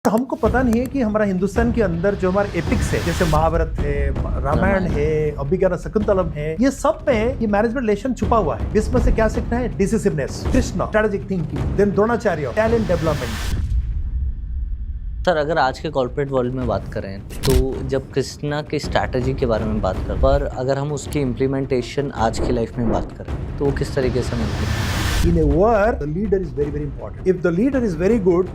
हमको पता नहीं है कि हमारा हिंदुस्तान के अंदर जो हमारे एपिक्स है, जैसे महाभारत है, रामायण है, अभिज्ञान शकुंतलम है, ये सब में ये मैनेजमेंट लेसन छुपा हुआ है। इसमें से क्या सीखना है? Decisiveness, Krishna, strategic thinking, then Dronacharya, talent development. Sir, अगर आज के कॉर्पोरेट वर्ल्ड में बात करें तो जब कृष्णा की स्ट्रैटेजी के बारे में बात करें, पर अगर हम उसकी इम्प्लीमेंटेशन आज की लाइफ में बात करें तो वो किस तरीके से मिलती है? In a war, the leader is very, very important. If the leader is very good,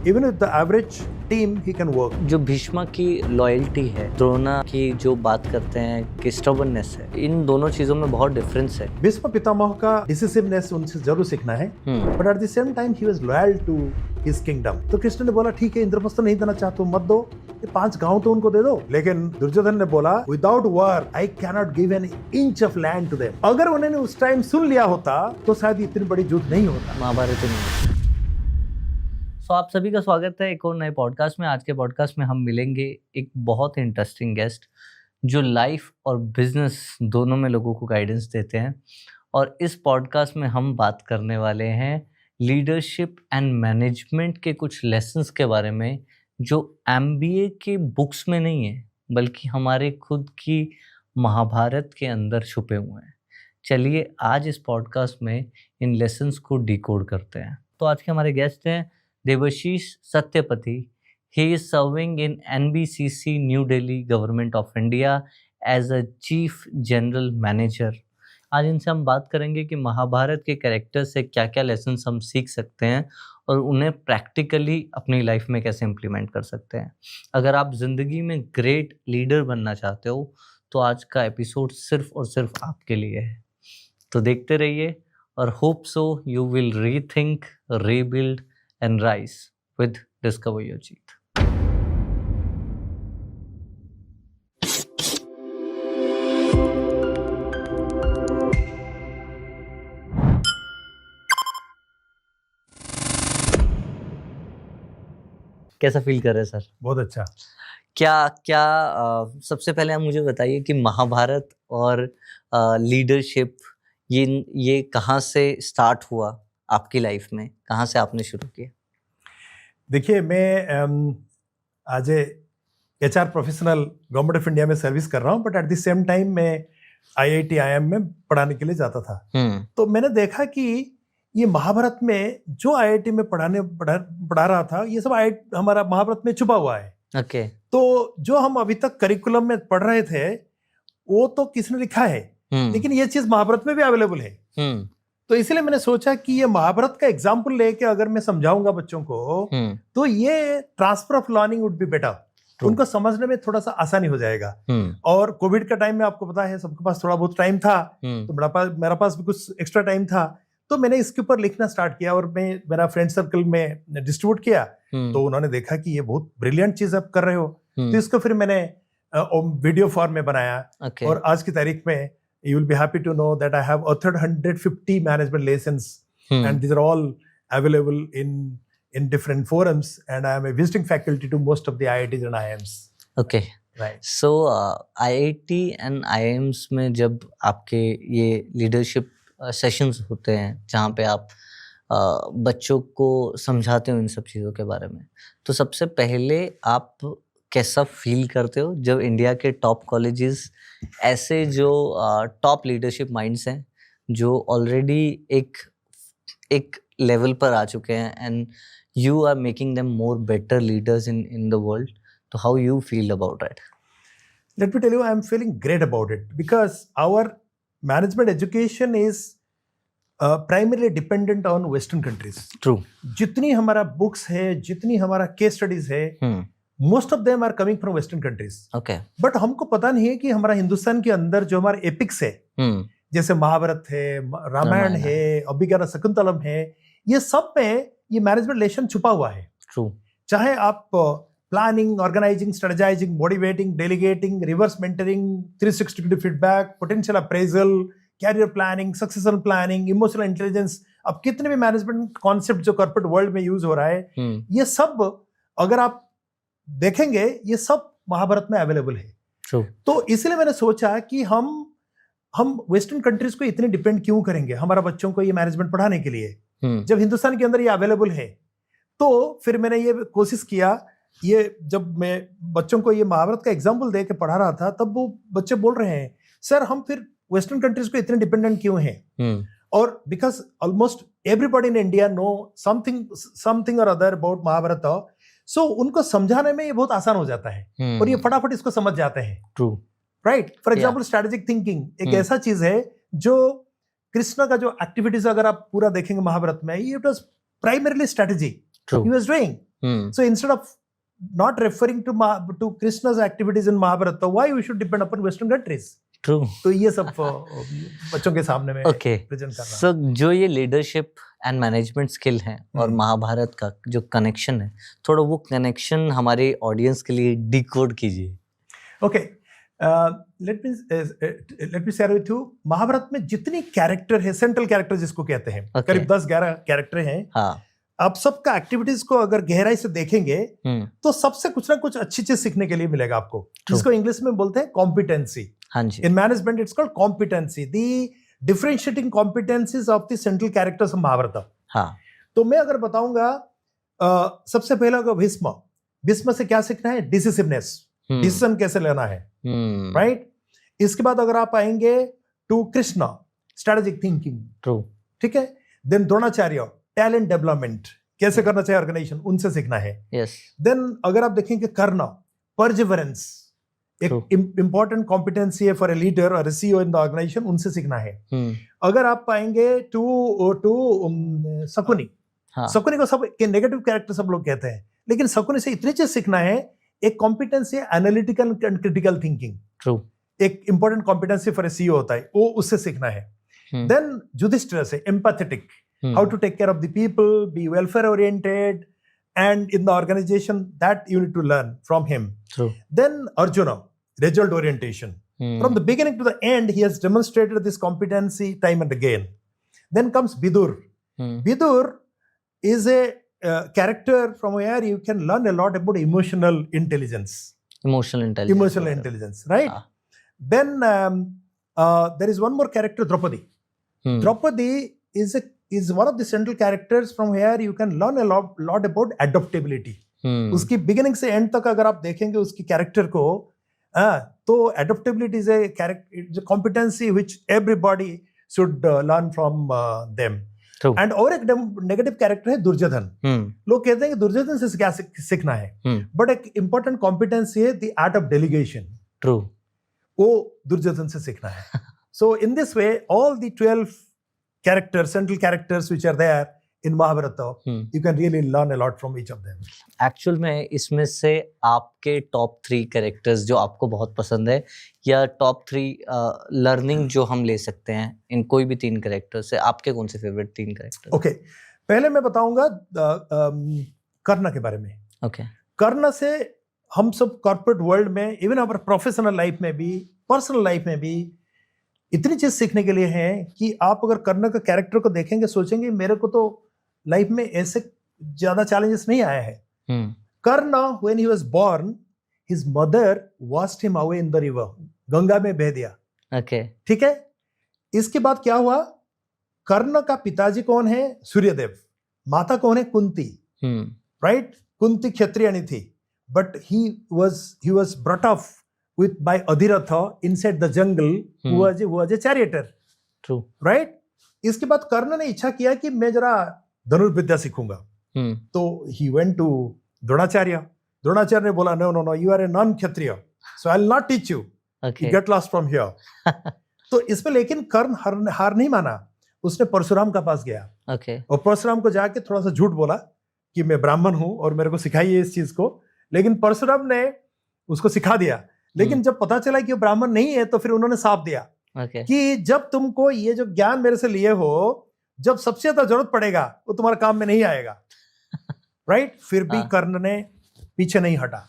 even with the average team, he can work. जो भीष्मा की लॉयल्टी है, द्रोणा की जो बात करते हैं कि स्टबर्ननेस है, इन दोनों चीजों में बहुत डिफरेंस है। भीष्म पितामह का डिसिसिवनेस उनसे जरूर सीखना है, but at the same time he was loyal to his kingdom. तो कृष्ण ने बोला ठीक है, इंद्रप्रस्थ नहीं देना चाहते हो मत दो, ये 5 गांव तो उनको दे दो। लेकिन दुर्योधन ने बोला without war I can not give an inch of land to them. अगर उन्होंने उस टाइम सुन लिया होता तो शायद इतनी बड़ी युद्ध नहीं होता, महाभारत नहीं। सो आप सभी का स्वागत है एक और नए पॉडकास्ट में। आज के पॉडकास्ट में हम मिलेंगे एक बहुत इंटरेस्टिंग गेस्ट जो लाइफ और बिजनेस दोनों में लोगों को गाइडेंस देते हैं। और इस पॉडकास्ट में हम बात करने वाले हैं लीडरशिप एंड मैनेजमेंट के कुछ लेसन्स के बारे में जो MBA की बुक्स में नहीं है बल्कि हमारे खुद की महाभारत के अंदर छुपे हुए हैं। चलिए आज इस पॉडकास्ट में इन लेसन्स को डिकोड करते हैं। तो आज के हमारे गेस्ट हैं Debashish Satyapati. He is serving in NBCC New Delhi Government of India as a Chief General Manager। आज इनसे हम बात करेंगे कि महाभारत के कैरेक्टर से क्या क्या लेसन्स हम सीख सकते हैं और उन्हें प्रैक्टिकली अपनी लाइफ में कैसे इम्प्लीमेंट कर सकते हैं। अगर आप ज़िंदगी में ग्रेट लीडर बनना चाहते हो तो आज का एपिसोड सिर्फ और सिर्फ आपके लिए है। तो देखते रहिए और hope so you will rethink, rebuild and rise with Discover Your Jeet। कैसा फील कर रहे हैं सर? बहुत अच्छा। सबसे पहले आप मुझे बताइए कि महाभारत और लीडरशिप ये कहाँ से स्टार्ट हुआ आपकी लाइफ में, कहाँ से आपने शुरू किया? देखिए, मैं आज HR professional government of India में सर्विस कर रहा हूँ, but at the same time मैं IIT IIM में पढ़ाने के लिए जाता था। तो मैंने देखा कि ये महाभारत में जो IIT में पढ़ा रहा था, ये सब हमारा महाभारत में छुपा हुआ है। ओके। तो जो हम अभी तक करिकुलम में पढ़ रहे थे वो तो किसने लिखा है, लेकिन ये चीज महाभारत में भी अवेलेबल है। तो इसलिए मैंने सोचा कि ये महाभारत का एग्जाम्पल लेके अगर मैं समझाऊंगा बच्चों को तो ये transfer of learning would be better, उनको समझने में थोड़ा सा आसानी हो जाएगा। और कोविड का टाइम में आपको पता है सबके पास थोड़ा बहुत टाइम था, तो मेरा पास भी कुछ एक्स्ट्रा टाइम था, तो मैंने इसके ऊपर लिखना स्टार्ट किया और मैं मेरा फ्रेंड सर्कल में डिस्ट्रीब्यूट किया। तो उन्होंने देखा कि ये बहुत ब्रिलियंट चीज आप कर रहे हो, तो इसको फिर मैंने वीडियो फॉर्म में बनाया। और आज की तारीख में you will be happy to know that I have authored 150 management lessons, and these are all available in different forums, and I am a visiting faculty to most of the IITs and IIMs. Okay, right. So IIT and IIMs में जब आपके ये leadership sessions होते हैं जहाँ पे आप बच्चों को समझाते हो इन सब चीज़ों के बारे में, तो सबसे पहले आप कैसा फील करते हो जब इंडिया के टॉप कॉलेजेस ऐसे जो टॉप लीडरशिप माइंड्स हैं जो ऑलरेडी एक लेवल पर आ चुके हैं and you are making them more better leaders in the world, तो how you feel about it? Let me tell you, I am feeling great about it because our management education is primarily dependent on western countries. True. जितनी हमारा books है, जितनी हमारा case studies है, most of them are coming from western countries. Okay. But हमको पता नहीं है कि हमारा हिंदुस्तान के अंदर जो हमारे एपिक्स है, जैसे महाभारत है, रामायण है, अभिज्ञान शकुंतलम है, ये सब में ये मैनेजमेंट लेसन छुपा हुआ है। ट्रू। चाहे आप planning, organising, strategising, motivating, delegating, reverse mentoring, 360 degree feedback, potential appraisal, career planning, succession planning, emotional intelligence, अब कितने भी मैनेजमेंट कॉन्सेप्ट जो कॉर्पोरेट वर्ल्ड में यूज हो रहा है, ये सब अगर आप देखेंगे ये सब महाभारत में अवेलेबल है। True. तो इसलिए मैंने सोचा कि हम वेस्टर्न कंट्रीज को इतने डिपेंड क्यों करेंगे हमारा बच्चों को ये मैनेजमेंट पढ़ाने के लिए, जब हिंदुस्तान के अंदर ये अवेलेबल है। तो फिर मैंने ये कोशिश किया ये जब मैं बच्चों को ये महाभारत का एग्जाम्पल दे के पढ़ा रहा था, तब वो बच्चे बोल रहे हैं, सर हम फिर वेस्टर्न कंट्रीज को इतने डिपेंडेंट क्यों हैं? और because almost everybody in India know something और अदर अबाउट महाभारत, सो उनको समझाने में ये बहुत आसान हो जाता है और ये फटाफट इसको समझ जाते हैं। True, right. For example strategic thinking एक ऐसा चीज है जो कृष्ण का जो एक्टिविटीज अगर आप पूरा देखेंगे महाभारत में, it was primarily strategy he was doing. So instead of not referring to Krishna's activities in Mahabharata, why we should depend upon Western countries? True. तो ये सब बच्चों के सामने में प्रेजेंट कर रहा हूं। So जो ये लीडरशिप एंड मैनेजमेंट स्किल है और महाभारत का जो कनेक्शन है, थोड़ा वो कनेक्शन हमारे ऑडियंस के लिए डिकोड कीजिए। Okay, let me share with you, Mahabharat में जितनी कैरेक्टर है, सेंट्रल कैरेक्टर जिसको कहते हैं, करीब 10-11 कैरेक्टर हैं। हाँ, आप सबका एक्टिविटीज को अगर गहराई से देखेंगे तो सबसे कुछ ना कुछ अच्छी चीज सीखने के लिए मिलेगा आपको, जिसको इंग्लिश में बोलते हैं competency. In management it's called competency, the differentiating competencies of the central characters of Mahabharat. हाँ, तो मैं अगर बताऊंगा, सबसे पहला होगा भीष्म। भीष्म से क्या सीखना है? डिसिसिवनेस, डिसीजन कैसे लेना है, राइट। इसके बाद अगर आप आएंगे to Krishna, strategic thinking. True, ठीक है। देन द्रोणाचार्य, टैलेंट डेवलपमेंट, कैसे करना चाहिए ऑर्गेनाइजेशन, उनसे सीखना है। यस। देन अगर आप देखेंगे कर्ण, परसिवरेंस, एक इंपॉर्टेंट कॉम्पिटेंसी है फॉर ए लीडर और सीईओ इन द ऑर्गेनाइजेशन, उनसे सीखना है। अगर आप पाएंगे टू शकुनी, शकुनी को सब के नेगेटिव कैरेक्टर सब लोग कहते हैं, लेकिन शकुनी से इतनी चीज सीखना है। एक कॉम्पिटेंसी है analytical and critical thinking. True, एक important competency for a CEO होता है, वो उससे सीखना है। देन युधिष्ठिर से empathetic, how to take care of the people, be welfare oriented, and in the organization, that you need to learn from him. True. Then Arjuna, result orientation. From the beginning to the end, he has demonstrated this competency time and again. Then comes Vidur. Vidur is a character from where you can learn a lot about emotional intelligence. Emotional intelligence, right? Then there is one more character, Draupadi. Draupadi is one of the central characters from where you can learn a lot about adaptability. उसकी beginning से end तक अगर आप देखेंगे उसकी character को, तो adaptability is a competency which everybody should learn from them. True. And और एक negative character है दुर्योधन। लोग कहते हैं कि दुर्योधन से क्या सीखना है, but एक important competency है the art of delegation. True. वो दुर्योधन से सीखना है। So in this way, all the 12 characters, central characters which are there in Mahabharata, you can really learn a lot from each of them. Actual में इसमें से आपके top 3 characters जो आपको बहुत पसंद है, या top 3 learning जो हम ले सकते हैं इन कोई भी 3 characters से, आपके कौन से favorite 3 characters? Okay, पहले मैं बताऊंगा कर्ण के बारे में। Okay. कर्ण से हम सब corporate world में, even our professional life में भी, personal life में भी इतनी चीज सीखने के लिए है कि आप अगर कर्ण का कैरेक्टर को देखेंगे, सोचेंगे मेरे को तो लाइफ में ऐसे ज्यादा चैलेंजेस नहीं आया है। Karna, when he was born, his mother washed him away in the river, Ganga में बह दिया। ओके, ठीक है। इसके बाद क्या हुआ? कर्ण का पिताजी कौन है? सूर्यदेव। माता कौन है? कुंती, राइट। कुंती क्षत्रियणी थी, but he was brought up with by Adhiratha inside the jungle, who was a charioteer. True. Right? इसके बाद कर्ण ने इच्छा किया कि मैं जरा धनुर्विद्या सीखूंगा। तो he went to Dronacharya. Dronacharya ने बोला, no, you are a non-क्षत्रिय, so I'll not teach you. Okay. Get lost from here. तो इसमें लेकिन कर्ण हार नहीं माना, उसने परशुराम का पास गया। Okay. और परशुराम को जाके थोड़ा सा झूठ बोला कि मैं ब्राह्मण हूं और मेरे को सिखाइए इस चीज को, लेकिन परशुराम ने उसको सिखा दिया। लेकिन जब पता चला कि वो ब्राह्मण नहीं है, तो फिर उन्होंने साफ दिया कि जब तुमको ये जो ज्ञान मेरे से लिए हो, जब सबसे ज्यादा जरूरत पड़ेगा वो तुम्हारे काम में नहीं आएगा। राइट? फिर भी कर्ण ने पीछे नहीं हटा।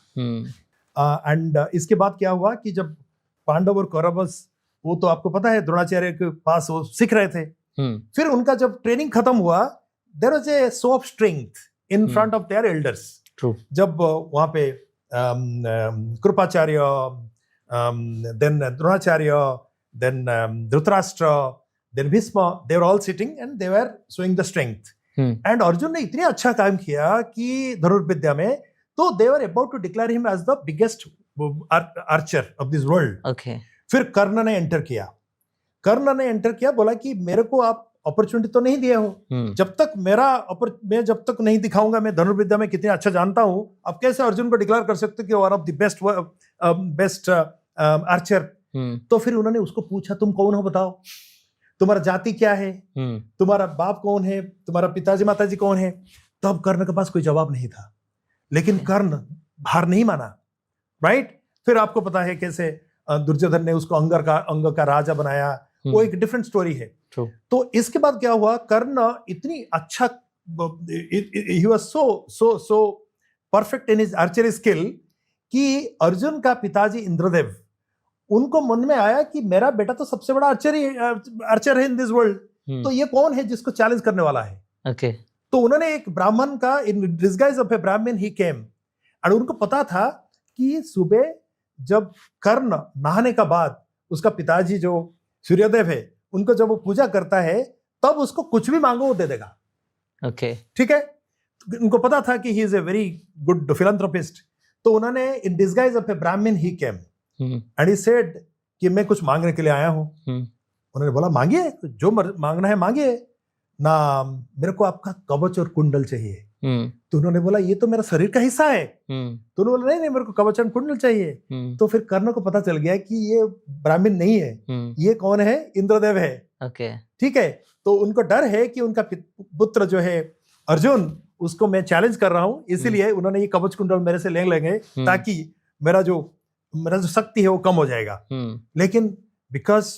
एंड इसके बाद क्या हुआ कि जब पांडव और कौरव, वो तो आपको पता है द्रोणाचार्य के पास वो सीख रहे थे, फिर उनका जब ट्रेनिंग खत्म हुआ, there was a show of strength in front of their elders. जब वहां पे Kripacharya, then Dronacharya, then Dhritarashtra, then Bhishma, they were all sitting and they were showing the strength. And Arjun ने इतनी अच्छा काम किया कि धनुर्विद्या में, तो they were about to declare him as the biggest archer of this world. Okay. फिर कर्ण ने एंटर किया, बोला कि मेरे को आप अपॉर्चुनिटी तो नहीं दिए हो, जब तक मैं जब तक नहीं दिखाऊंगा मैं धनुर्विद्या में कितना अच्छा जानता हूं, आप कैसे अर्जुन को डिक्लेयर कर सकते हो कि one of the best Archer. तो फिर उन्होंने उसको पूछा, तुम कौन हो बताओ, तुम्हारा जाति क्या है, तुम्हारा बाप कौन है, तुम्हारा पिताजी माताजी कौन है। तब कर्ण के पास कोई जवाब नहीं था, लेकिन कर्ण हार नहीं माना, राइट। फिर आपको पता है कैसे दुर्योधन ने उसको अंग का राजा बनाया, वो एक डिफरेंट स्टोरी है। तो इसके बाद क्या हुआ, कर्ण इतनी अच्छा, he was so perfect in his archery skill कि अर्जुन का पिताजी इंद्रदेव, उनको मन में आया कि मेरा बेटा तो सबसे बड़ा आर्चर है इन दिस वर्ल्ड, तो ये कौन है जिसको चैलेंज करने वाला है। okay. तो उन्होंने एक ब्राह्मण का, इन डिस्गाइज ऑफ ए ब्राह्मण ही केम, और उनको पता था कि सुबह जब कर्ण नहाने का बाद उसका पिताजी जो सूर्यदेव है उनको जब वो पूजा करता है तब उसको कुछ भी मांगो वो दे देगा। okay. ठीक है, उनको पता था कि ही is a very good philanthropist. तो उन्होंने इन डिस्गाइज ऑफ ए ब्राह्मण ही केम एंड ही सेड कि मैं कुछ मांगने के लिए आया हूं। उन्होंने बोला मांगिए, जो मांगना है मांगिए ना, मेरे को आपका कवच और कुंडल चाहिए। तो उन्होंने बोला ये तो मेरा शरीर का हिस्सा है। तो उन्होंने बोला नहीं, मेरे को कवच और कुंडल चाहिए। तो फिर कर्ण को पता चल गया कि ये ब्राह्मण नहीं है, ये कौन है, इंद्रदेव है। ठीक है, तो उनको डर है कि उनका पुत्र जो है अर्जुन, उसको मैं चैलेंज कर रहा हूं, इसीलिए उन्होंने ये कवच कुंडल मेरे से ले लेंगे ताकि मेरा जो शक्ति है वो कम हो जाएगा। लेकिन बिकॉज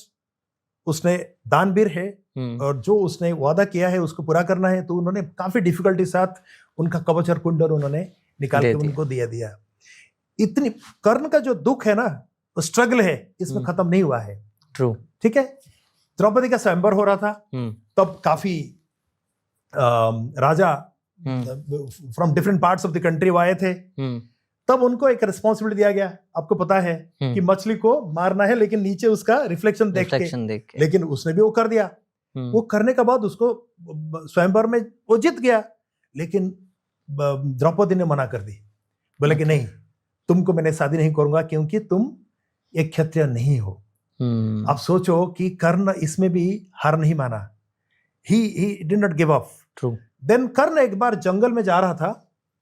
उसने दानवीर है और जो उसने वादा किया है उसको पूरा करना है, तो उन्होंने काफी डिफिकल्टी साथ उनका कवच और कुंडल उन्होंने निकाल के उनको दिया। इतनी कर्ण का जो दुख है ना, वो स्ट्रगल है, इसमें खत्म नहीं हुआ है। ट्रू। ठीक है, द्रौपदी का स्वयंवर हो रहा था, तब काफी राजा from different parts of the country आए थे। तब उनको एक रिस्पॉन्सिबिलिटी दिया गया, आपको पता है कि मछली को मारना है लेकिन नीचे उसका रिफ्लेक्शन देख के, लेकिन उसने भी वो कर दिया। वो करने के बाद उसको स्वयंवर में वो जीत गया, लेकिन द्रौपदी ने मना कर दी, बोले कि नहीं, तुमको मैंने शादी नहीं करूंगा क्योंकि तुम एक क्षत्रिय नहीं हो। आप सोचो कि कर्ण इसमें भी हार नहीं माना, he did not give up. True. Then कर्ण एक बार जंगल में जा रहा था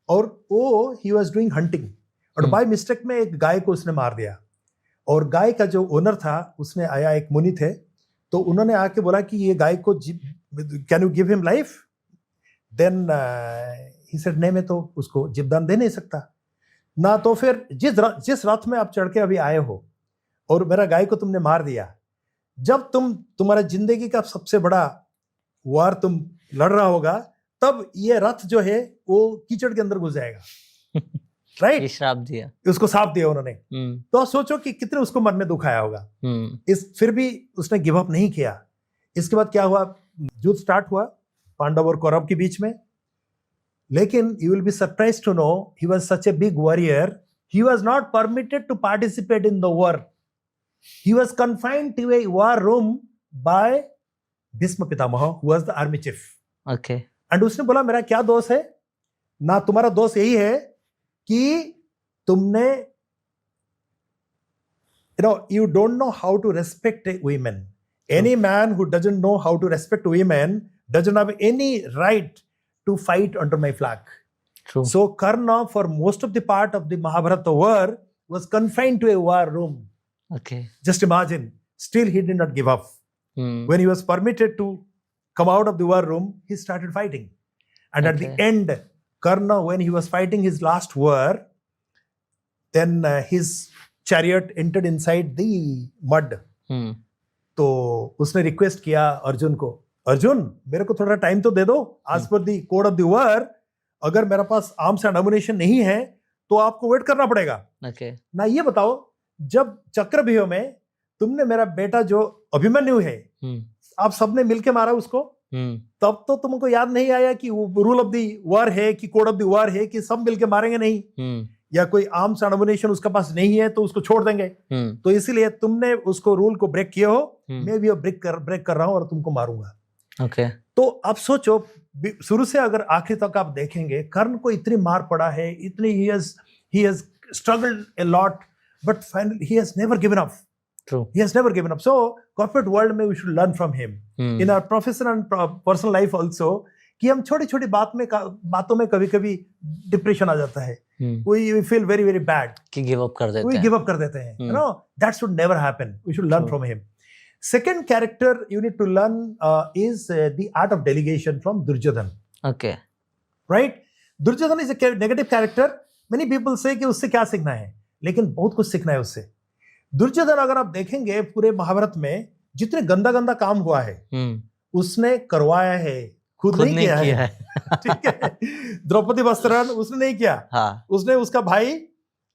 और वो he was doing hunting और बाय मिस्टेक में एक गाय को उसने मार दिया, और गाय का जो ओनर था उसने आया, एक मुनि थे, तो उन्होंने आके बोला कि ये गाय को can you give him life. Then he said नहीं, मैं तो उसको जीवदान दे नहीं सकता ना। तो फिर जिस रथ में आप चढ़ के अभी आए हो और मेरा गाय को तुमने मार दिया, जब तुम्हारा जिंदगी का सबसे बड़ा वार तुम लड़ रहा होगा, तब ये रथ जो है वो कीचड़ के अंदर घुस जाएगा। राइट, श्राप दिया, उसको श्राप दिया उन्होंने। तो सोचो कि कितने उसको मन में दुख आया होगा। फिर भी उसने गिव अप नहीं किया। इसके बाद क्या हुआ, युद्ध स्टार्ट हुआ पांडव और कौरव के बीच में, लेकिन you will be surprised to know he was such a big warrior, he was not permitted to participate in the war. He was confined to a war room by Bhishma Pitamah, who was the army chief. Okay, and उसने बोला मेरा क्या दोष है ना, तुम्हारा दोष यही है कि तुमने you don't know how to respect women. Any man who doesn't know how to respect women doesn't have any right to fight under my flag. True. So Karna, for most of the part of the Mahabharata war, was confined to a war room. Okay. Just imagine. Still, he did not give up. When he was permitted to come out of the war room, he started fighting. And at the end, Karna, when he was fighting his last war, then his chariot entered inside the mud. तो उसने request किया अर्जुन को, अर्जुन मेरे को थोड़ा time तो दे दो, आज पर दी कोड ऑफ द वॉर, अगर मेरे पास आर्म्स एंड एमुनिशन नहीं है तो आपको वेट करना पड़ेगा। ना ये बताओ, जब चक्रव्यूह में तुमने मेरा बेटा जो अभिमन्यु है, आप सबने मिलके मारा उसको, तब तो तुमको याद नहीं आया कि रूल ऑफ द वॉर है कि कोड ऑफ द वॉर है कि सब मिलके मारेंगे नहीं, या कोई आर्म्स एंड एमुनिशन उसके पास नहीं है तो उसको छोड़ देंगे। तो इसीलिए तुमने उसको रूल को ब्रेक किए हो, मैं भी ब्रेक कर रहा हूं और तुमको मारूंगा। Okay. तो आप सोचो, शुरू से अगर आखिर तक आप देखेंगे, कर्ण को इतनी मार पड़ा है, इतनी he has struggled a lot, but finally he has never given up. True. He has never given up. So corporate world में we should learn from him. In our professional and personal life also, कि हम छोटी छोटी बातों में कभी कभी depression आ जाता है. We feel very very bad. कि गिव अप कर देते हैं. We give up कर देते हैं. You know, that should never happen. We should learn from him. Second character you need to learn is the art of delegation from Duryodhan. Okay. Right? Duryodhan is a negative character. Many people say कि उससे क्या सीखना है, लेकिन बहुत कुछ सीखना है उससे. दुर्योधन अगर आप देखेंगे पूरे महाभारत में जितने गंदा गंदा काम हुआ है, उसने करवाया है, खुद नहीं किया है. ठीक है. द्रौपदी वस्त्रहरण उसने नहीं किया. हाँ. उसने उसका भाई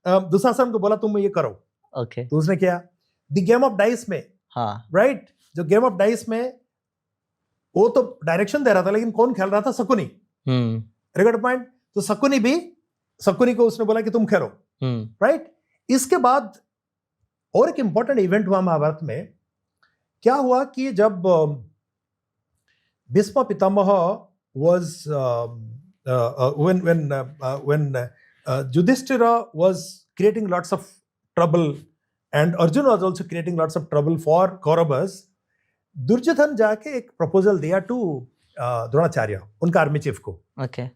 दुशासन को बोला तुम ये करो. Okay. तो उसने किया. द गेम ऑफ डाइस में, हाँ. राइट, जो गेम ऑफ डाइस में वो तो डायरेक्शन दे रहा था, लेकिन कौन खेल रहा था? शकुनी. Regard point. तो शकुनी को उसने बोला कि तुम खेलो. राइट. इसके बाद और एक इंपॉर्टेंट इवेंट हुआ महाभारत में. क्या हुआ कि जब Bhishma Pitamah was when Yudhishthira was creating lots of trouble and Arjun was also creating lots of trouble for Kauravas, Duryodhan जाके एक प्रपोजल दिया टू द्रोणाचार्य, उनका आर्मी चीफ को. Okay.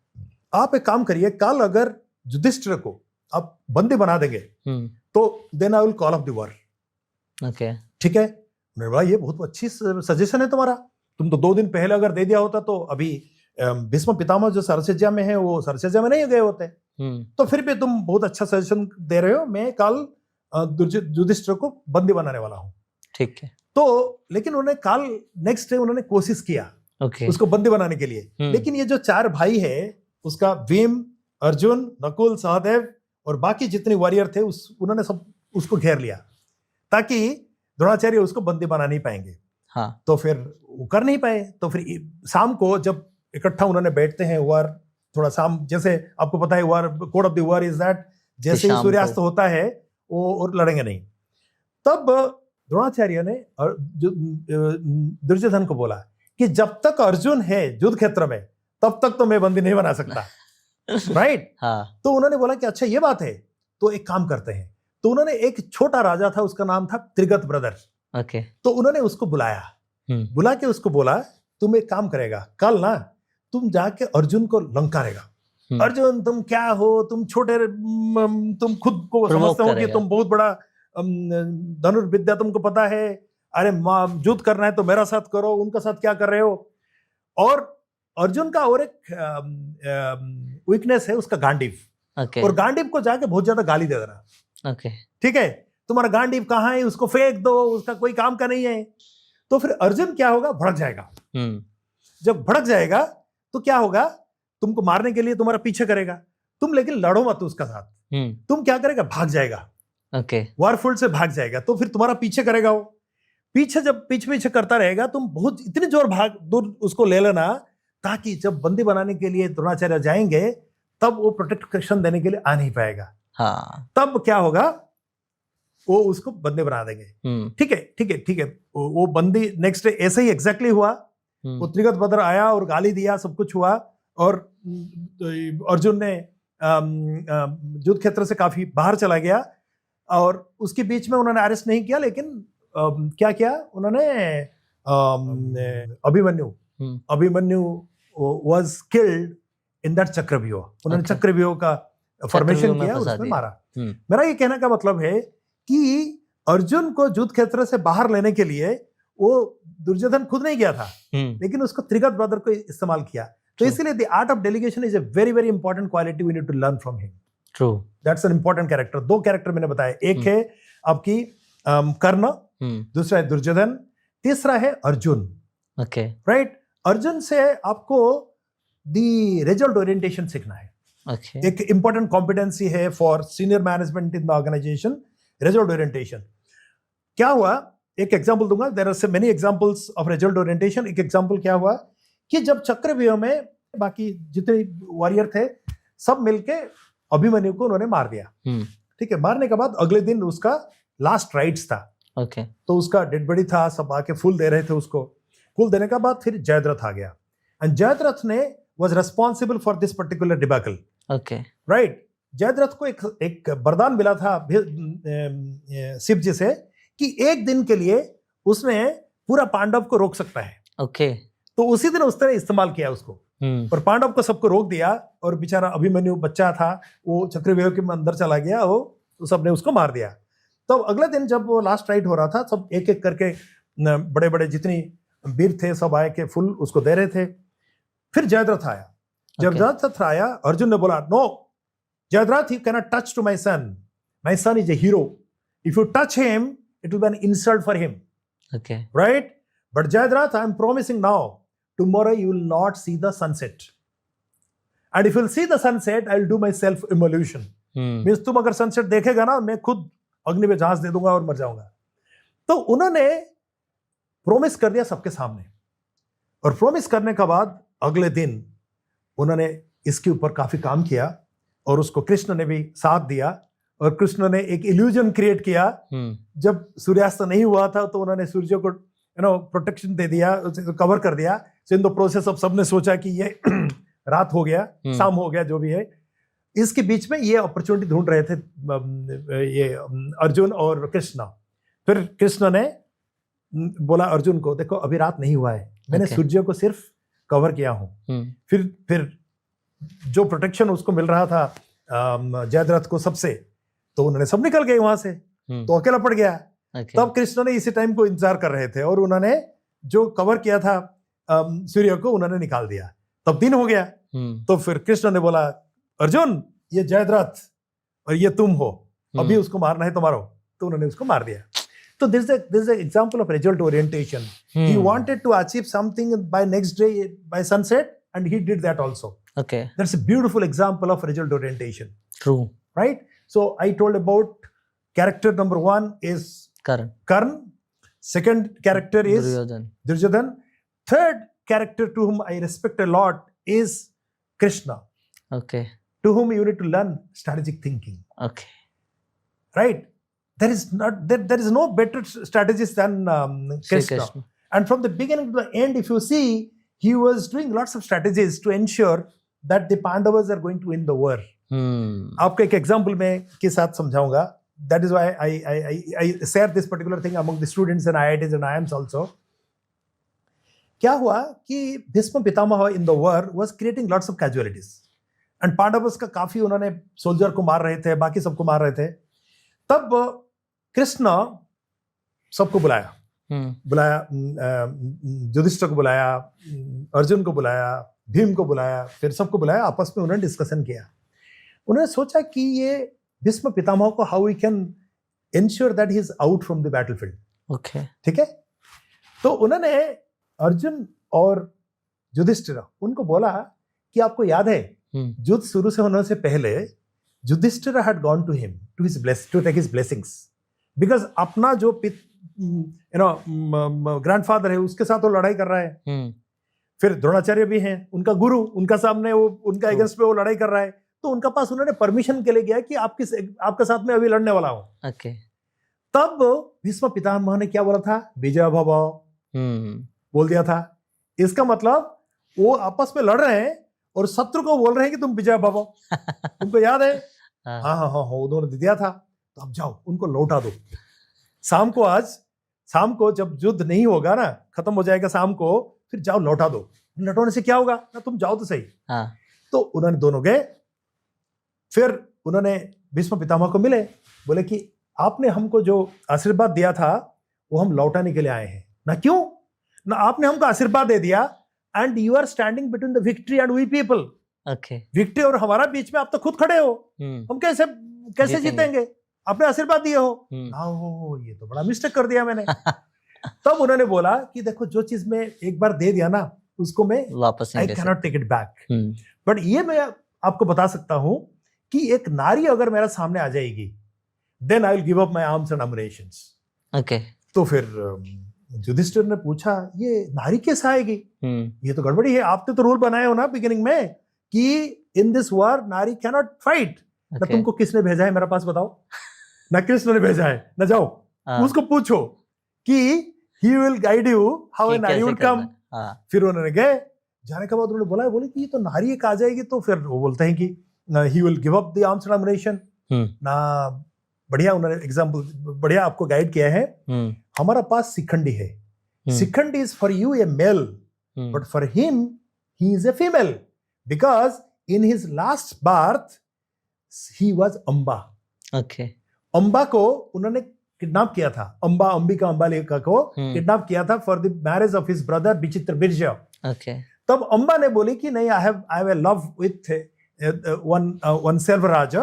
आप एक काम करिए, कल अगर युधिष्ठिर को आप बंदी बना देंगे तो then I will call off the war. Okay. ठीक है. मेरे भाई ये बहुत अच्छी सजेशन है तुम्हारा. तुम तो 2 दिन पहले अगर दे दिया होता तो अभी भीष्म पितामह जो सरसज्जा में है वो सरसज्जा में नहीं गए होते. तो फिर भी तुम बहुत अच्छा सजेशन दे रहे हो. मैं कल युधिष्ठिर को बंदी बनाने वाला हूँ. ठीक है. तो लेकिन उन्होंने कल नेक्स्ट डे उन्होंने कोशिश किया उसको बंदी बनाने के लिए. लेकिन ये जो 4 भाई है, उसका भीम, अर्जुन, नकुल, सहदेव और बाकी जितने वॉरियर थे उन्होंने सब उसको घेर लिया ताकि द्रोणाचार्य उसको बंदी बना नहीं पाएंगे. हाँ. तो फिर वो कर नहीं पाए. तो फिर शाम को जब इकट्ठा उन्होंने बैठते हैं, वार थोड़ा शाम, जैसे आपको पता है war code of the war is that जैसे ही सूर्यास्त होता है वो और लड़ेंगे नहीं. तब द्रोणाचार्य ने दुर्योधन को बोला कि जब तक अर्जुन है युद्ध क्षेत्र में तब तक तो मैं बंदी नहीं बना सकता. राइट. हाँ. तो उन्होंने बोला कि अच्छा ये बात है, तो एक काम करते हैं. तो उन्होंने एक छोटा राजा था, उसका नाम था त्रिगत ब्रदर. ओके. तो उन्होंने उसको बुलाया. बुला के उसको बोला तुम एक काम करेगा, कल ना तुम जाके अर्जुन को लंकारेगा. अर्जुन तुम क्या हो, तुम छोटे, तुम खुद को समझते हो कि तुम बहुत बड़ा धनुर्विद्या तुमको पता है. अरे युद्ध करना है तो मेरा साथ करो, उनका साथ क्या कर रहे हो. और अर्जुन का और एक वीकनेस है उसका गांडीव. और गांडीव को जाके बहुत ज्यादा गाली दे देना. ठीक है. तुम्हारा गांडीव कहाँ है, उसको फेंक दो, उसका कोई काम का नहीं है. तो फिर अर्जुन क्या होगा, भड़क जाएगा. जब भड़क जाएगा तो क्या होगा, तुमको मारने के लिए तुम्हारा पीछे करेगा. तुम लेकिन लड़ो मत उसका साथ. तुम क्या करेगा, भाग जाएगा. वारफुल से भाग जाएगा. तो फिर तुम्हारा पीछे करेगा. वो पीछे जब पीछे करता रहेगा, तुम बहुत इतनी दूर उसको ले लेना ताकि जब बंदी बनाने के लिए द्रोणाचार्य जाएंगे तब वो प्रोटेक्शन देने के लिए आ नहीं पाएगा. हाँ. तब क्या होगा, वो उसको बंदी बना देंगे. ठीक है. वो बंदी नेक्स्ट डे ऐसे ही एग्जैक्टली हुआ. वो त्रिगत ब्रदर आया और गाली दिया, सब कुछ हुआ. और अर्जुन ने युद्ध क्षेत्र से काफी बाहर चला गया. और उसके बीच में उन्होंने अरेस्ट नहीं किया, लेकिन क्या किया उन्होंने, Abhimanyu was killed in that चक्रव्यूह. उन्होंने चक्रव्यूह का फॉर्मेशन किया, उसमें मारा. मेरा ये कहने का मतलब है कि अर्जुन को युद्ध क्षेत्र से बाहर लेने के लिए वो दुर्योधन खुद नहीं गया था, लेकिन उसको त्रिगत ब्रदर को इस्तेमाल किया. तो इसलिए the art of delegation is a very very important quality we need to learn from him. True. That's an important character. 2 character मैंने बताया. एक है आपकी कर्ण, दूसरा है दुर्योधन, तीसरा है अर्जुन. ओके. राइट. अर्जुन से आपको दी रिजल्ट ओरिएंटेशन सीखना है. एक इंपॉर्टेंट कॉम्पिटेंसी है for senior management in the organisation, result orientation. क्या हुआ, एक एग्जांपल दूंगा. There are so many examples of result orientation. एक एग्जांपल क्या हुआ कि जब चक्रव्यूह में बाकी जितने वॉरियर थे सब मिलके अभिमन्यु को उन्होंने मार दिया. ठीक है. मारने के बाद अगले दिन उसका लास्ट राइट्स था. तो उसका डेड बॉडी था, सब आके फूल दे रहे थे उसको. फूल देने के बाद फिर जयद्रथ आ गया. and Jayadratha ne was responsible for this particular debacle. Okay. Right? Jayadratha को एक वरदान मिला था शिव जी से कि एक दिन के लिए उसने पूरा पांडव को रोक सकता है. Okay. तो उसी दिन उसने इस्तेमाल किया उसको. और पांडव को सबको रोक दिया और बेचारा अभिमन्यु बच्चा था वो चक्रव्यूह के अंदर चला गया, वो सबने उसको मार दिया. तो अगले दिन जब वो लास्ट राइट हो रहा था, सब एक एक करके बड़े बड़े जितनी वीर थे सब आए के फुल उसको दे रहे थे. फिर जयद्रथ आया. जब जयद्रथ आया, अर्जुन ने बोला, no Jayadratha, you cannot touch to my son. My son is a hero. If you touch him, it will be an insult for him. Okay. Right? But Jayadratha, I am promising now, tomorrow you will not see the sunset. And if you will see the sunset, I will do my self-immolation. Means तुम अगर sunset देखेगा ना, मैं खुद अग्नि में झांस दे दूंगा और मर जाऊंगा. तो उन्होंने promise कर दिया सबके सामने. और promise करने के बाद अगले दिन उन्होंने इसके ऊपर काफी काम किया और उसको कृष्ण ने भी साथ दिया और कृष्ण ने एक इल्यूजन क्रिएट किया. जब सूर्यास्त नहीं हुआ था तो उन्होंने सूर्य को प्रोटेक्शन दे दिया, कवर कर दिया. सो इन द प्रोसेस ऑफ सबने सोचा कि ये रात हो गया, शाम हो गया, जो भी है. इसके बीच में ये अपॉर्चुनिटी ढूंढ रहे थे ये अर्जुन और कृष्ण. फिर कृष्ण ने बोला अर्जुन को, देखो अभी रात नहीं हुआ है, मैंने सूर्य को सिर्फ कवर किया हूं. फिर जो प्रोटेक्शन उसको मिल रहा था जयद्रथ को सबसे, तो उन्होंने सब निकल गए वहां से, तो अकेला पड़ गया. तब कृष्ण ने इसी टाइम को इंतजार कर रहे थे और उन्होंने जो कवर किया था सूर्य को उन्होंने निकाल दिया. तब दिन हो गया. तो फिर कृष्ण ने बोला, अर्जुन ये जयद्रथ और ये तुम हो, अभी उसको मारना है तुम्हारा. तो उन्होंने उसको मार दिया. तो this is an example of result orientation. He wanted to achieve something by next day by sunset, and he did that also. Okay. That's a beautiful example of result orientation. True. Right? So I told about character number 1 is Karn. Second character is Duryodhan. Third character to whom I respect a lot is Krishna. Okay. To whom you need to learn strategic thinking. Okay. Right? There is no better strategist than Krishna. And from the beginning to the end, if you see, he was doing lots of strategies to ensure that the Pandavas are going to win the war. आपको एक example में के साथ समझाऊंगा. That is why I share this particular thing among the students and IITs and IIMs also. क्या हुआ कि Bhishma Pitamah in the war was creating lots of casualties. And Pandavas का काफी उन्होंने सोल्जर को मार रहे थे, बाकी सबको मार रहे थे. तब कृष्ण सबको बुलाया, युधिष्ठिर को बुलाया, अर्जुन को बुलाया, भीम को बुलाया, फिर सबको बुलाया. आपस में उन्होंने डिस्कशन किया. उन्होंने सोचा कि ये भीष्म पितामह को how we can ensure that he is out from the battlefield. Okay, ठीक है. तो उन्होंने अर्जुन और युधिष्ठिर उनको बोला कि आपको याद है युद्ध शुरू से होने से पहले Yudhishthir had gone to him to take his blessings because अपना जो ग्रैंडफादर है उसके साथ वो लड़ाई कर रहा है. फिर द्रोणाचार्य भी हैं, उनका गुरु, उनका सामने वो उनका अगेंस्ट पे वो लड़ाई कर रहा है. तो उनका पास उन्होंने परमिशन के लिए गया कि आपके साथ में अभी लड़ने वाला हूं. okay. तब भीष्म पितामह ने क्या बोला था? विजय भव बोल दिया था. इसका मतलब वो आपस में लड़ रहे हैं और शत्रु को बोल रहे हैं कि तुम विजय भव. तुमको याद है? हाँ उन्होंने दिया था. तो अब जाओ उनको लौटा दो. शाम को जब युद्ध नहीं होगा ना, खत्म हो जाएगा शाम को, फिर जाओ लौटा दो. लौटाने से क्या होगा ना, तुम जाओ तो सही. तो उन्होंने दोनों गए. फिर उन्होंने भीष्म पितामह को मिले, बोले कि आपने हमको जो आशीर्वाद दिया था वो हम लौटाने के लिए आए हैं ना. क्यों ना, आपने हमको आशीर्वाद दे दिया and you are standing between the victory and we people. Victory और हमारा बीच में आप तो खुद खड़े हो. हम कैसे जीतेंगे? आपने आशीर्वाद दिए हो. ये तो बड़ा मिस्टेक कर दिया मैंने. तब उन्होंने बोला कि देखो जो चीज मैं एक बार दे दिया ना उसको मैं वापस I can not take it back. But ये मैं आपको बता सकता हूं कि एक नारी अगर मेरा सामने आ जाएगी then I will give up my arms and ammunitions. Okay. तो फिर युधिष्ठिर ने पूछा ये नारी कैसे आएगी? ये तो गड़बड़ी है. आपने तो रूल बनाए हो ना बिगिनिंग में कि इन दिस वॉर नारी कैन नॉट फाइट. ना तुमको किसने भेजा है मेरे पास बताओ? ना कृष्ण ने भेजा है ना. जाओ उसको पूछो कि he will guide you how a नारी would come. फिर उन्होंने गए, जाने के बाद उन्होंने बोले कि ये तो नारी एक आ जाएगी, तो फिर वो बोलते हैं कि he will give up the arms and ammunition ना। बढ़िया उन्होंने एग्जाम्पल बढ़िया आपको गाइड किया है। हमारा पास शिखंडी है, Shikhandi is for you a male, but for him he is a female, because in his last birth he was Amba. Okay, Amba को उन्होंने किडनैप किया था, अंबिका अंबालिका को किडनैप किया था for the marriage of his brother विचित्र बिरजा। ओके, तब अंबा ने बोली कि नहीं, I have a love with one Selvaraja.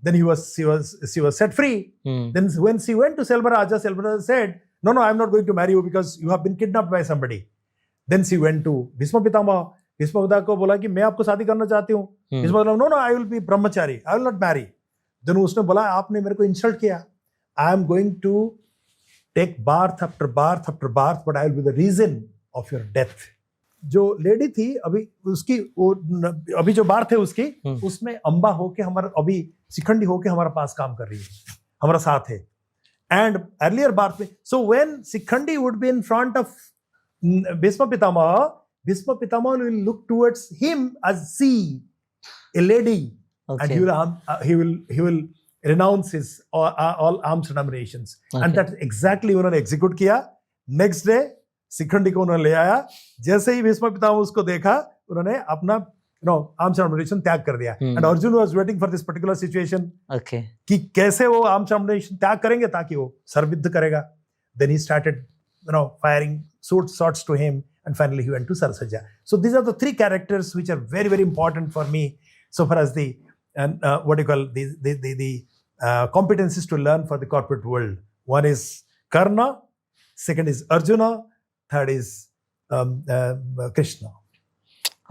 Then she was set free. Then when she went to Selvaraja said, no, I am not going to marry you because you have been kidnapped by somebody. Then she went to Bhisma Pitama. Bhisma Pitama को बोला कि मैं आपको शादी करना चाहती हूँ। Bhisma बोला no, I will be brahmachari, I will not marry. Then उसने बोला आपने मेरे को इंसल्ट किया, I am going to take birth after birth after birth, but I will be the reason of your death. जो lady थी अभी उसकी अभी जो बार थे उसकी, उसमें अंबा होके हमारा, अभी शिखंडी होके हमारा पास काम कर रही है, हमारा साथ है। एंड अर्लियर बार में, so when Shikhandi would be in front of Bhishma Pitamah will look towards him as see a lady, and he will renounce his all arms and emanations. And that exactly उन्होंने execute किया। नेक्स्ट डे शिखंडी को उन्होंने ले आया, जैसे ही भीष्म पितामह उसको देखा, उन्होंने अपना आर्म्स एंड एमुनेशन त्याग कर दिया। And Arjun was waiting for this particular situation कि कैसे वो आर्म्स एंड एमुनेशन त्याग करेंगे ताकि वो सर्वयुद्ध करेगा। Then he started firing shots to him, and finally he went to Sarsaja. So these are the three characters which are very, very important for me so far as the what you call the competencies to learn for the corporate world. One is Karna, second is Arjuna, third is Krishna.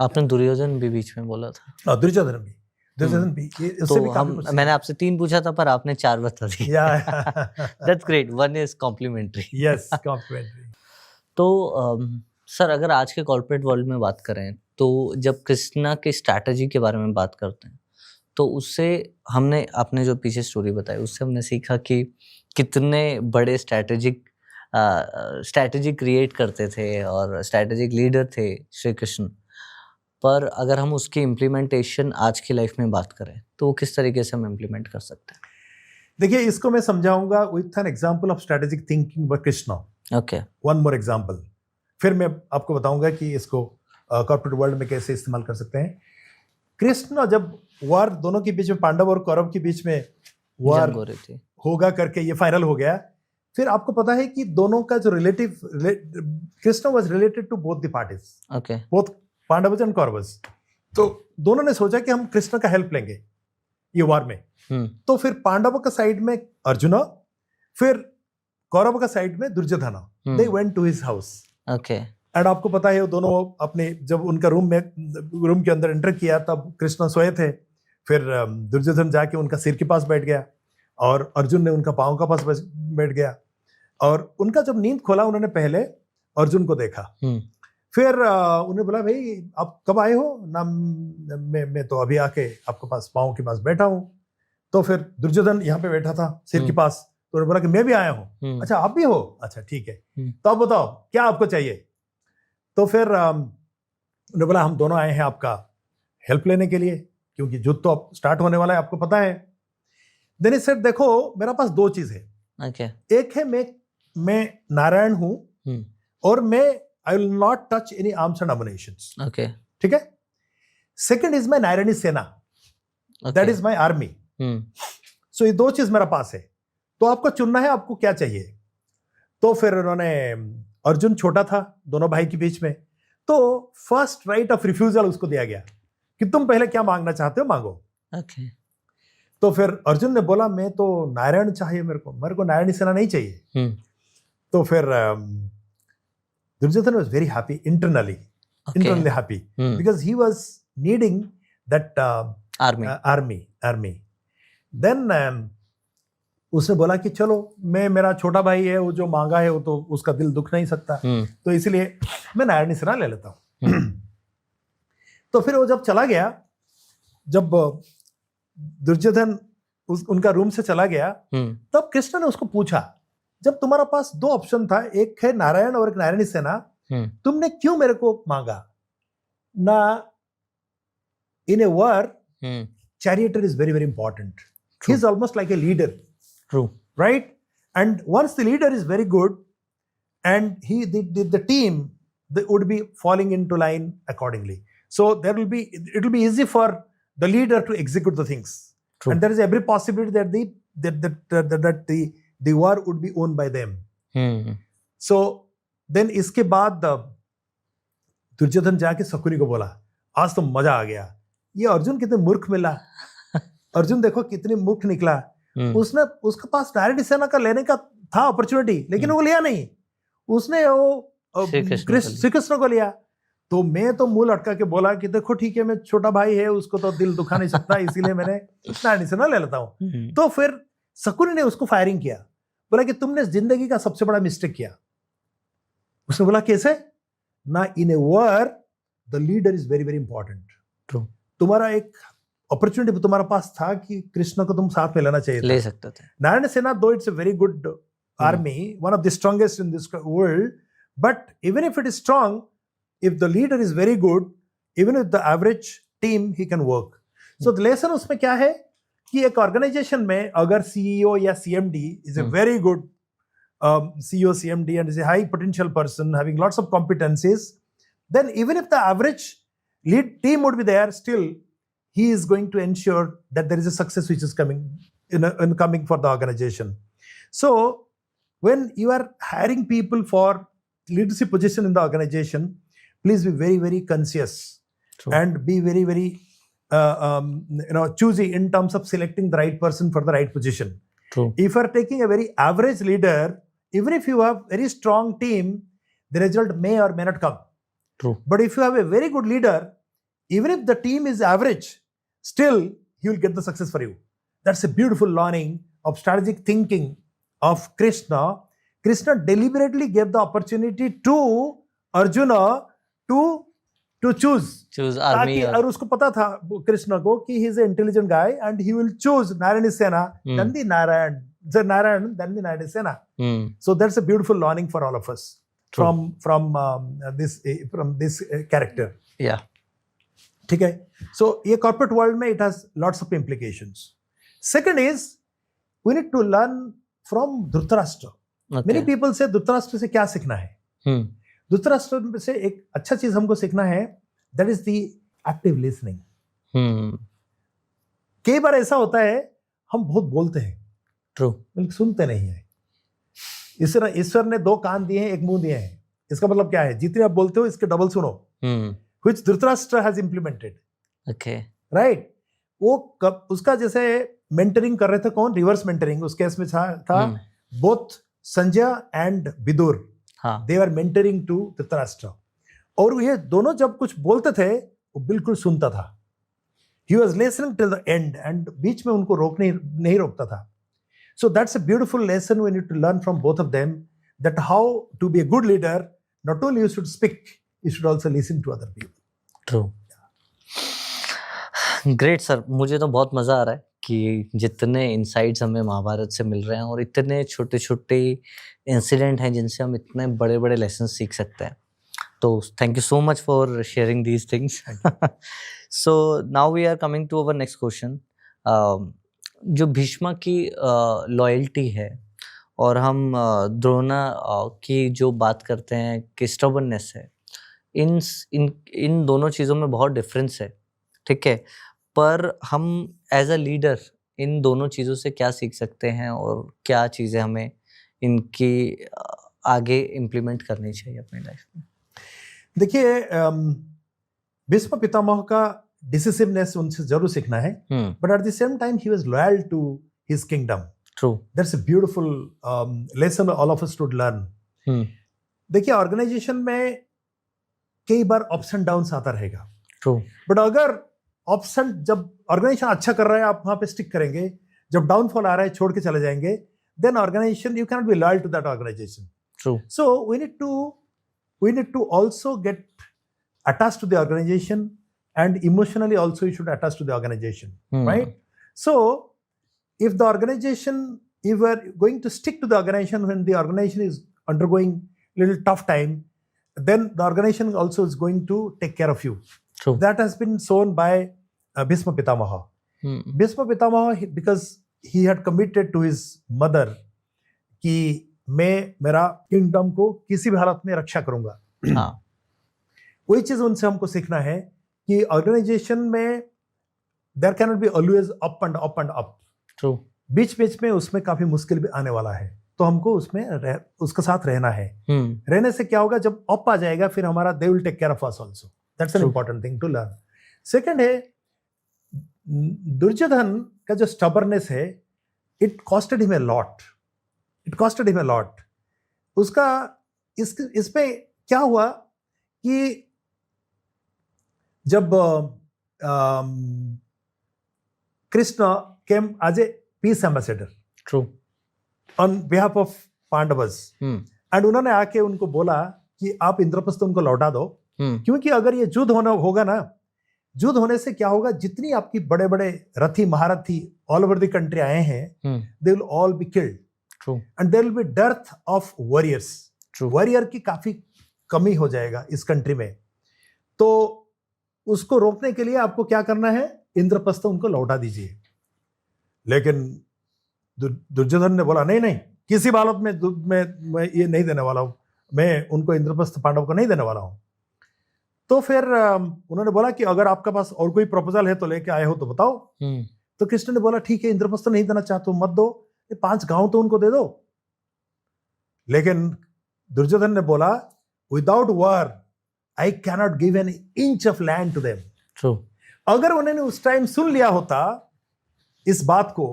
आपने दुर्योधन भी बीच में बोला था। दुर्योधन भी तो मैंने आपसे 3 पूछा था पर आपने 4 बता दिए। That's great. One is complimentary. Yes, complimentary. तो सर अगर आज के कॉर्पोरेट वर्ल्ड में बात करें तो जब कृष्णा के स्ट्रैटेजी के बारे में बात करते हैं तो उससे हमने, आपने जो पीछे स्टोरी बताई उससे हमने सीखा कि कितने बड़े स्ट्रैटेजी क्रिएट करते थे और स्ट्रैटेजिक लीडर थे श्री कृष्ण। पर अगर हम उसकी इम्प्लीमेंटेशन आज की लाइफ में बात करें तो वो किस तरीके से हम इम्प्लीमेंट कर सकते हैं? देखिए, इसको मैं समझाऊंगा with an example of strategic thinking by Krishna. Okay, one more example, फिर मैं आपको बताऊंगा कि इसको कॉर्पोरेट वर्ल्ड में कैसे इस्तेमाल कर सकते हैं। कृष्ण जब वार दोनों के बीच में, पांडव और कौरव के बीच में वार होगा करके ये फाइनल हो गया, फिर आपको पता है कि दोनों का जो relative, Krishna was related to both the parties, okay, both Pandavas and Kauravas. तो दोनों ने सोचा कि हम कृष्ण का हेल्प लेंगे ये वार में। तो फिर पांडवों का साइड में अर्जुना, फिर कौरव का साइड में Duryodhan. They went to his house. Okay, and आपको पता है वो दोनों अपने, जब उनका रूम के अंदर एंटर किया तब कृष्ण सोए थे। फिर दुर्योधन जाके उनका सिर के पास बैठ गया और अर्जुन ने उनका पाँव का पास बैठ गया। और उनका जब नींद खोला, उन्होंने पहले अर्जुन को देखा, फिर उन्हें बोला भाई आप कब आए हो ना? मैं तो अभी आके आपके पास पाँव के पास बैठा हूँ। तो फिर दुर्योधन यहाँ पे बैठा था सिर के पास, तो उन्होंने बोला कि मैं भी आया हूँ। अच्छा, आप भी हो? अच्छा ठीक है, तो आप बताओ क्या आपको चाहिए? तो फिर उन्होंने बोला हम दोनों आए हैं आपका हेल्प लेने के लिए, क्योंकि युद्ध तो अब स्टार्ट होने वाला है, आपको पता है। देन ही सेड, देखो मेरा पास 2 चीज है। okay. एक है मैं नारायण हूं और मैं I will not touch any arms and ammunitions. Okay, ठीक है। Second is my Narayani Sena, that is my army. So ये 2 चीज मेरा पास है, तो आपको चुनना है आपको क्या चाहिए। तो फिर उन्होंने, अर्जुन छोटा था दोनों भाई के बीच में, तो फर्स्ट राइट ऑफ रिफ्यूजल उसको दिया गया कि तुम पहले क्या मांगना चाहते हो मांगो। okay. तो फिर अर्जुन ने बोला मैं तो नारायण चाहिए, मेरे को नारायणी सेना नहीं चाहिए। तो फिर Duryodhan was very happy internally happy because he was needing that army. Then उसने बोला कि चलो, मेरा छोटा भाई है, वो जो मांगा है वो तो उसका दिल दुख नहीं सकता, तो इसलिए मैं नारायणी सेना ले लेता हूँ। तो फिर वो जब चला गया, जब दुर्योधन उनका रूम से चला गया, तब कृष्ण ने उसको पूछा, जब तुम्हारा पास 2 ऑप्शन था, एक है नारायण और एक नारायणी सेना, तुमने क्यों मेरे को मांगा? Now, in a war, Hmm. charioteer is very, very important. True. He's almost like a leader, True. right? And once the leader is very good, and the team, they would be falling into line accordingly. So it will be easy for the leader to execute the things. True. And there is every possibility that the war would be won by them. Hmm. So then इसके बाद दुर्योधन जाके शकुनी को बोला, आज तो मजा आ गया, ये अर्जुन कितने मूर्ख मिला, अर्जुन देखो कितनी मूर्ख निकला. उसके पास नारायण सेना का लेने का था अपॉर्चुनिटी, लेकिन वो लिया नहीं, उसने वो श्री कृष्ण को लिया. तो मैं तो मुंह लटका के बोला कि देखो ठीक है, मैं छोटा भाई है, उसको तो दिल दुखा नहीं सकता, इसीलिए मैंने नारायण सेना ले लेता हूँ. तो फिर शकुनी ने उसको फायरिंग किया, बोला कि तुमने जिंदगी का सबसे बड़ा मिस्टेक किया. उसने बोला कैसे ना, in a war the leader is very very important. तुम्हारा एक अपॉर्चुनिटी तुम्हारे पास था कि कृष्ण को तुम साथ में लेना चाहिए, ले सकते थे. नारायण सेना दो it's a very good army, one of the strongest in this world, but even if it is strong, if the leader is very good, even with the average team, he can work. So the lesson उसमें क्या है कि एक organization में अगर CEO या CMD is a very good CEO, CMD and is a high potential person having lots of competencies, then even if the average lead team would be there, still he is going to ensure that there is a success which is coming coming for the organization. So when you are hiring people for leadership position in the organization, please be very, very conscious. True. And be very, very choosy in terms of selecting the right person for the right position. True. If you are taking a very average leader, even if you have very strong team, the result may or may not come. True. But if you have a very good leader, even if the team is average, still he will get the success for you. That's a beautiful learning of strategic thinking of Krishna. Krishna deliberately gave the opportunity to Arjuna to choose army. और उसको पता था कृष्ण को कि he is an intelligent guy and he will choose Narayana Sena, then the Narayan, then the Narayana Sena. So that's a beautiful learning for all of us. True. from this character. Yeah. ठीक है. So ये corporate world में it has lots of implications. Second is we need to learn from Dhritarashtra. Okay. Many people say Dhritarashtra से क्या सीखना है? धृतराष्ट्र से एक अच्छा चीज हमको सीखना है, that is the active listening. कई बार ऐसा होता है हम बहुत बोलते हैं, True. सुनते नहीं है. ईश्वर ने दो कान दिए हैं, एक मुंह दिए हैं. इसका मतलब क्या है? जितने आप बोलते हो इसके डबल सुनो. Which Dhritarashtra has implemented. Okay. Right? वो उसका जैसे मेंटरिंग कर रहे थे कौन? रिवर्स मेंटरिंग उस केस में था both Sanjay and Vidur. They were mentoring to Dhritarashtra. और ये दोनों जब कुछ बोलते थे वो बिल्कुल सुनता था. He was listening till the end and बीच में उनको नहीं रोकता था. So that's a beautiful lesson we need to learn from both of them, that how to be a good leader, not only you should speak, you should also listen to other people. True. Great sir, मुझे तो बहुत मजा आ रहा है कि जितने insights हमें महाभारत से मिल रहे हैं और इतने छोटे छोटे इंसिडेंट हैं जिनसे हम इतने बड़े बड़े लेसन सीख सकते हैं. तो thank you so much for sharing these things. So now we are coming to our next question. जो भीष्मा की लॉयल्टी है और हम द्रोणा की जो बात करते हैं कि स्टबर्ननेस है, इन दोनों चीज़ों में बहुत डिफरेंस है. ठीक है, पर हम एज अ लीडर इन दोनों चीज़ों से क्या सीख सकते हैं और क्या चीज़ें हमें इनकी आगे इम्प्लीमेंट करनी चाहिए अपनी लाइफ में? देखिए, भीष्म पितामह का डिसिसिवनेस उनसे जरूर सीखना है, but at the same time he was loyal to his kingdom. True. That's a beautiful lesson all of us should learn. देखिए, ऑर्गेनाइजेशन में कई बार अप्स एंड डाउन्स आता रहेगा. ट्रू. बट अगर जब ऑर्गेनाइजेशन अच्छा कर रहा है आप वहां पे स्टिक करेंगे, जब डाउनफॉल आ रहा है छोड़ के चले जाएंगे, then organization you cannot be loyal to that organization. True. So we need to also get attached to the organization, and emotionally also you should attach to the organization. Right? So if the organization, if we are going to stick to the organization when the organization is undergoing little tough time, then the organization also is going to take care of you. True. That has been sown by Bhishma Pitamaha. Bhishma Pitamaha, because he had committed to his mother कि मैं मेरा kingdom को किसी भी हालत में रक्षा करूंगा. हाँ. वही चीज उनसे हमको सीखना है कि ऑर्गेनाइजेशन में there can not be always up and up and up. True. बीच बीच में उसमें काफी मुश्किल भी आने वाला है, तो हमको उसमें उसके साथ रहना है. रहने से क्या होगा, जब अप आ जाएगा फिर हमारा they will take care of us also. That's an important thing to learn. Second है, दुर्योधन का जो स्टबरनेस है, it costed him a lot. It costed him a lot. उसका इसमें क्या हुआ कि जब Krishna came as a peace ambassador true on behalf of Pandavas, and उन्होंने आके उनको बोला कि आप इंद्रप्रस्थ उनको लौटा दो, क्योंकि अगर ये युद्ध होगा ना, युद्ध होने से क्या होगा, जितनी आपकी बड़े बड़े रथी महारथी ऑल ओवर द कंट्री आए हैं, they will all be killed. True. And there will be death of warriors. Warrior की काफी कमी हो जाएगा इस कंट्री में. तो उसको रोकने के लिए आपको क्या करना है, इंद्रप्रस्थ उनको लौटा दीजिए. लेकिन दुर्योधन ने बोला नहीं नहीं, किसी हालत में मैं ये नहीं देने वाला हूं, मैं उनको इंद्रप्रस्थ पांडव को नहीं देने वाला हूं. तो फिर उन्होंने बोला कि अगर आपके पास और कोई प्रपोजल है तो लेके आए हो तो बताओ. तो कृष्ण ने बोला ठीक है, इंद्रप्रस्थ नहीं देना चाहते हो मत दो, 5 गांव तो उनको दे दो. लेकिन दुर्योधन ने बोला without war I cannot give an inch of land to them. True. अगर उन्होंने उस टाइम सुन लिया होता इस बात को,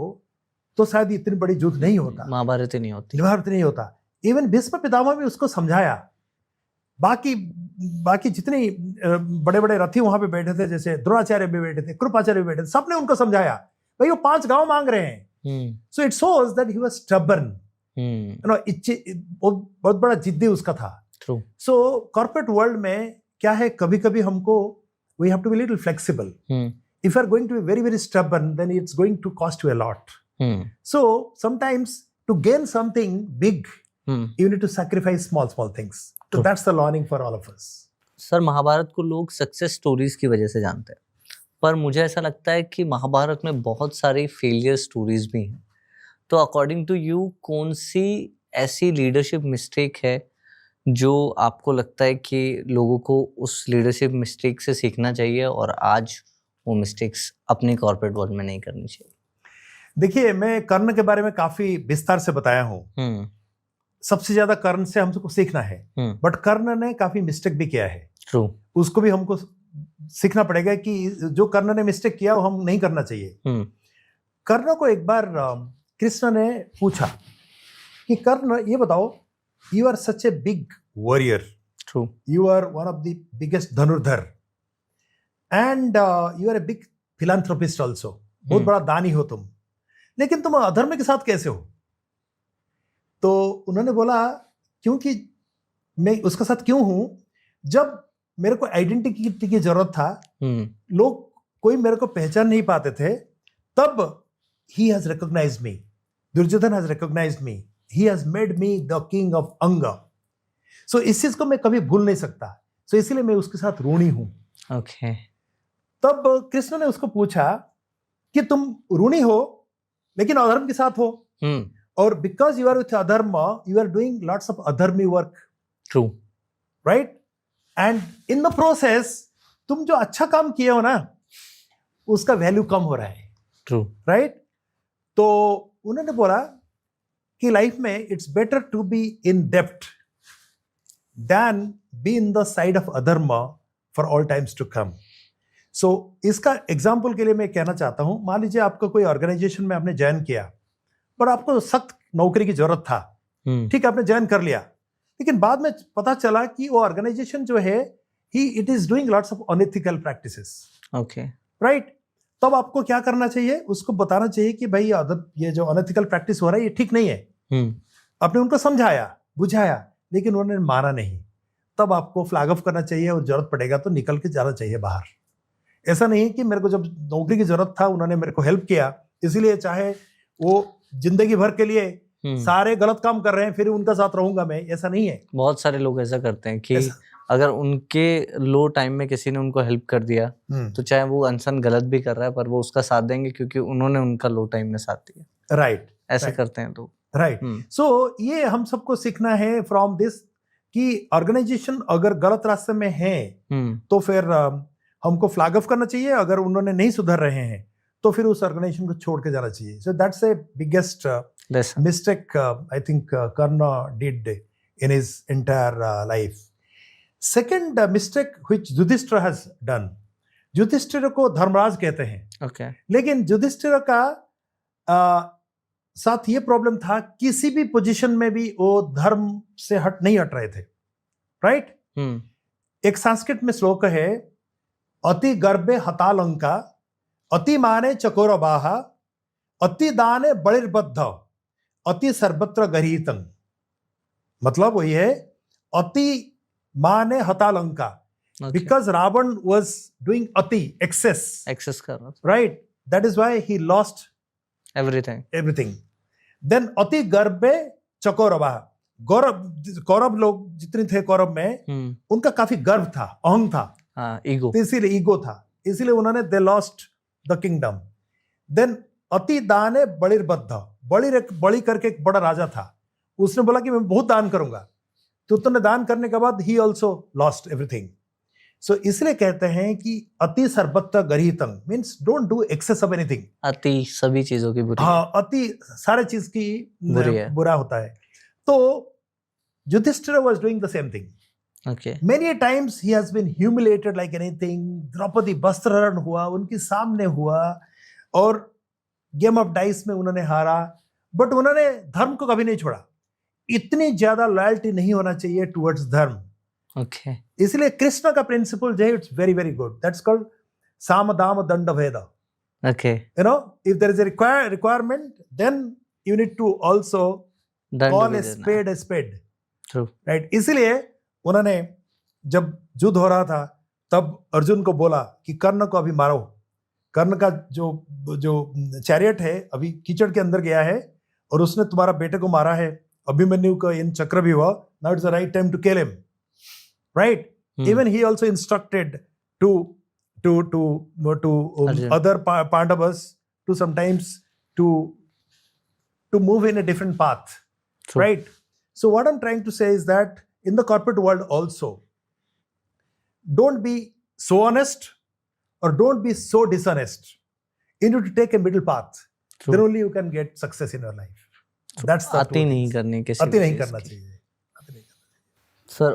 तो शायद इतनी बड़ी युद्ध नहीं होता, महाभारत नहीं होती. महाभारत नहीं होता. इवन भीष्म पितामह भी उसको समझाया. बाकी जितने बड़े बड़े रथी वहां पे बैठे थे, जैसे द्रोणाचार्य भी बैठे थे, कृपाचार्य भी बैठे थे, सबने उनको समझाया भाई वो 5 गांव मांग रहे हैं. So it shows that he was stubborn. बहुत बड़ा जिद्दी उसका था. ट्रू. सो कॉर्पोरेट वर्ल्ड में क्या है, कभी कभी हमको we have to be little flexible. If you are going to be very very stubborn, then it's going to cost you a lot. So sometimes to gain something big you need to sacrifice small things. So that's the learning for all of us. Sir, Mahabharat को लोग success stories की वजह से जानते हैं, पर मुझे ऐसा लगता है कि महाभारत में बहुत सारी फेलियर स्टोरीज भी हैं. तो अकॉर्डिंग टू यू कौन सी ऐसी लीडरशिप मिस्टेक है जो आपको लगता है कि लोगों को उस लीडरशिप मिस्टेक से सीखना चाहिए और आज वो मिस्टेक्स अपनी कॉर्पोरेट वर्ल्ड में नहीं करनी चाहिए? देखिए, मैं कर्ण के बारे में काफी विस्तार से बताया हूँ. सबसे ज्यादा कर्ण से हमको सीखना है, बट कर्ण ने काफी मिस्टेक भी किया है. ट्रू. उसको भी हमको सीखना पड़ेगा कि जो कर्ण ने मिस्टेक किया वो हम नहीं करना चाहिए. कर्ण को एक बार कृष्ण ने पूछा कि कर्ण ये बताओ, you are such a big warrior. True. You are one of the biggest धनुर्धर and you are a big philanthropist also. बहुत बड़ा दानी हो तुम, लेकिन तुम अधर्म के साथ कैसे हो? तो उन्होंने बोला क्योंकि मैं उसके साथ क्यों हूं, जब मेरे को आइडेंटिटी की जरूरत था, लोग कोई मेरे को पहचान नहीं पाते थे, तब he has recognised me. Duryodhan has recognised me. He has made me the king of Ang. So इस चीज को मैं कभी भूल नहीं सकता. सो इसलिए मैं उसके साथ ऋणी हूं. ओके. तब कृष्ण ने उसको पूछा कि तुम ऋणी हो लेकिन अधर्म के साथ हो, और because you are with adharma, you are doing lots of adharmi work. True. Right? And in the process, तुम जो अच्छा काम किए हो ना, उसका वैल्यू कम हो रहा है. True. Right? तो उन्होंने बोला कि लाइफ में it's better to be in debt than be in the side of adharma for all times to come. So इसका एग्जाम्पल के लिए मैं कहना चाहता हूं, मान लीजिए आपका कोई ऑर्गेनाइजेशन में आपने ज्वाइन किया, पर आपको सख्त नौकरी की जरूरत था. ठीक है, आपने ज्वाइन कर लिया, लेकिन बाद में पता चला कि वो ऑर्गेनाइजेशन जो है it is doing lots of unethical practices. Okay. Right. तब आपको क्या करना चाहिए, उसको बताना चाहिए कि भाई ये जो अनएथिकल प्रैक्टिस हो रहा है ये ठीक नहीं है. आपने उनको समझाया, बुझाया, लेकिन उन्होंने माना नहीं. तब आपको फ्लैग ऑफ करना चाहिए और जरूरत पड़ेगा तो निकल के जाना चाहिए बाहर. ऐसा नहीं है कि मेरे को जब नौकरी की जरूरत था उन्होंने मेरे को हेल्प किया, इसलिए चाहे वो जिंदगी भर के लिए सारे गलत काम कर रहे हैं फिर उनका साथ रहूंगा मैं, ऐसा नहीं है. बहुत सारे लोग ऐसा करते हैं कि अगर उनके लो टाइम में किसी ने उनको हेल्प कर दिया तो चाहे वो इंसान गलत भी कर रहा है पर वो उसका साथ देंगे क्योंकि उन्होंने उनका लो टाइम में साथ दिया। राइट, ऐसे करते हैं लोग। राइट। सो ये हम सबको सीखना है फ्रॉम दिस कि ऑर्गेनाइजेशन अगर गलत रास्ते में है तो फिर हमको फ्लैग ऑफ करना चाहिए, अगर उन्होंने नहीं सुधर रहे हैं तो फिर उस ऑर्गेनाइजेशन को छोड़ के जाना चाहिए। So that's a biggest mistake I think Karna did in his entire life. Second mistake which Yudhishthir has done, Yudhishthir को धर्मराज कहते हैं, लेकिन युधिष्ठिर का साथ ये प्रॉब्लम था, किसी भी पोजीशन में भी वो धर्म से नहीं हट रहे थे। राइट? एक संस्कृत में श्लोक है, अति गर्भे हतालंका, अति माने चकोर बाहा, अति दाने बलिर्बद्ध, अति सर्वत्र गरीतन। मतलब वही है, अति माने हतालंका, बिकॉज रावण वाज डूइंग अति, एक्सेस कर रहा था। Right? That is why he lost everything. Then अति गर्भे चकोरवा, कौरव लोग जितने थे कौरव में उनका काफी गर्व था, अहंग था, ईगो, इसीलिए ईगो था, इसीलिए उन्होंने they lost the kingdom. Then अति दाने बलिर्बद्ध, बलि करके एक बड़ा राजा था, उसने बोला कि मैं बहुत दान करूंगा, तो तुमने दान करने के बाद ही ऑल्सो लॉस्ट एवरीथिंग। सो इसलिए कहते हैं कि अति सर्वत्र गरीतम means don't do excess of anything. अति सभी चीजों की बुरी, हाँ, अति सारे चीज की बुरा होता है। तो Yudhishthir was doing the same thing. Okay. Many times he has been humiliated like anything. Draupadi वस्त्रहरण हुआ, उनके सामने हुआ और गेम ऑफ डाइस में उन्होंने हारा, बट उन्होंने धर्म को कभी नहीं छोड़ा। इतनी ज्यादा लॉयल्टी नहीं होना चाहिए टुवर्ड्स धर्म। Okay. इसलिए कृष्ण का प्रिंसिपल जो है, it's very very good, that's called साम दाम दंड भेद। Okay. You know, if there is a requirement, then you need to also call a spade a spade. True. Right? इसलिए उन्होंने जब युद्ध हो रहा था तब अर्जुन को बोला कि कर्ण को अभी मारो। कर्ण का जो चैरियट है अभी कीचड़ के अंदर गया है और उसने तुम्हारा बेटे को मारा है, अभिमन्यु का इन चक्र भी हुआ, now it's the right time to kill him. Right? Even he also instructed to other Pandavas to sometimes to move in a different path. True. Right? So what I'm trying to say is that in the corporate world also, don't be so honest or don't be so dishonest. You need to take a middle path. True. Then only you can get success in your life. So that's the अति नहीं करने के, अति नहीं करना चाहिए। Sir,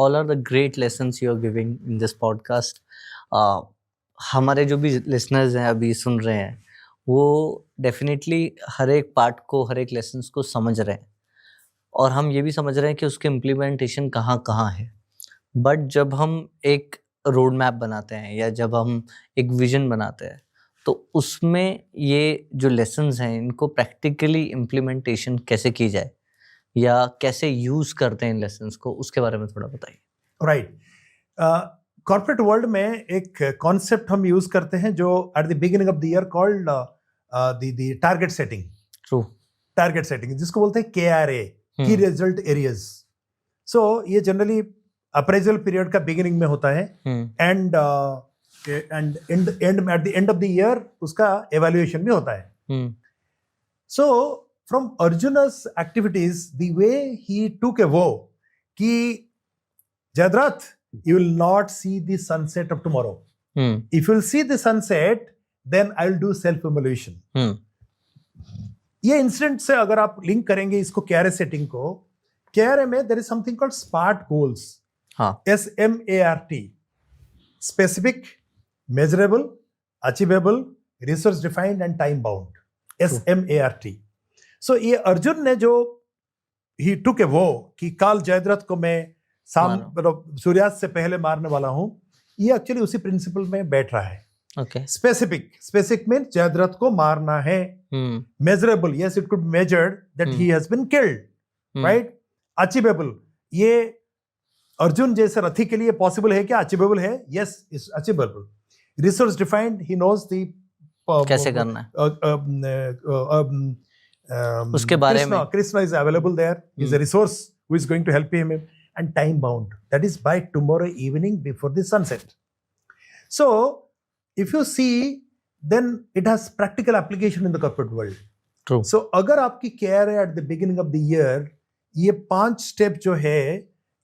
all are the great lessons you are giving in this podcast. हमारे जो भी listeners हैं अभी सुन रहे हैं वो definitely हर एक पार्ट को, हर एक lessons को समझ रहे हैं और हम ये भी समझ रहे हैं कि उसके implementation कहाँ है। बट जब हम एक रोड मैप बनाते हैं या जब हम एक विजन बनाते हैं तो उसमें ये जो lessons हैं इनको practically implementation कैसे की जाए या कैसे यूज करते हैं इन लेसन्स को, उसके बारे में थोड़ा बताइए। राइट। कॉर्पोरेट वर्ल्ड में एक कॉन्सेप्ट हम यूज करते हैं जो at the beginning of the year called the target setting. True. Target setting जिसको बोलते हैं KRA, की रिजल्ट एरियाज। सो ये जनरली अप्रेजल पीरियड का बिगिनिंग में होता है and at the end of the year उसका एवेल्युएशन भी होता है। सो from Arjuna's activities, the way he took a vow कि Jayadratha, you will not see the sunset of tomorrow. If you will see the sunset, then I will do self-immolation. ये incident से अगर आप link करेंगे इसको KRA setting को, KRA में there is something called SMART goals. SMART. Specific, measurable, achievable, resource defined and time bound. SMART. सो ये अर्जुन ने जो ही टुक ए वो कि काल जयद्रथ को मैं सूर्यास्त से पहले मारने वाला हूं, ये एक्चुअली उसी प्रिंसिपल में बैठ रहा है। ओके। स्पेसिफिक मीन जयद्रथ को मारना है। Measurable, yes it could be measured that he has been killed, right. Achievable, ये अर्जुन जैसे रथी के लिए पॉसिबल है क्या? अचीवेबल है, yes it's achievable. Resource defined, he knows the कैसे करना है उसके बारे में। Krishna is available there. He is a resource who is going to help him. and time bound. That is by tomorrow evening before the sunset. So if you see, then it has practical application in the corporate world. True. So अगर आपकी care है at the beginning of the year, ये 5 step जो है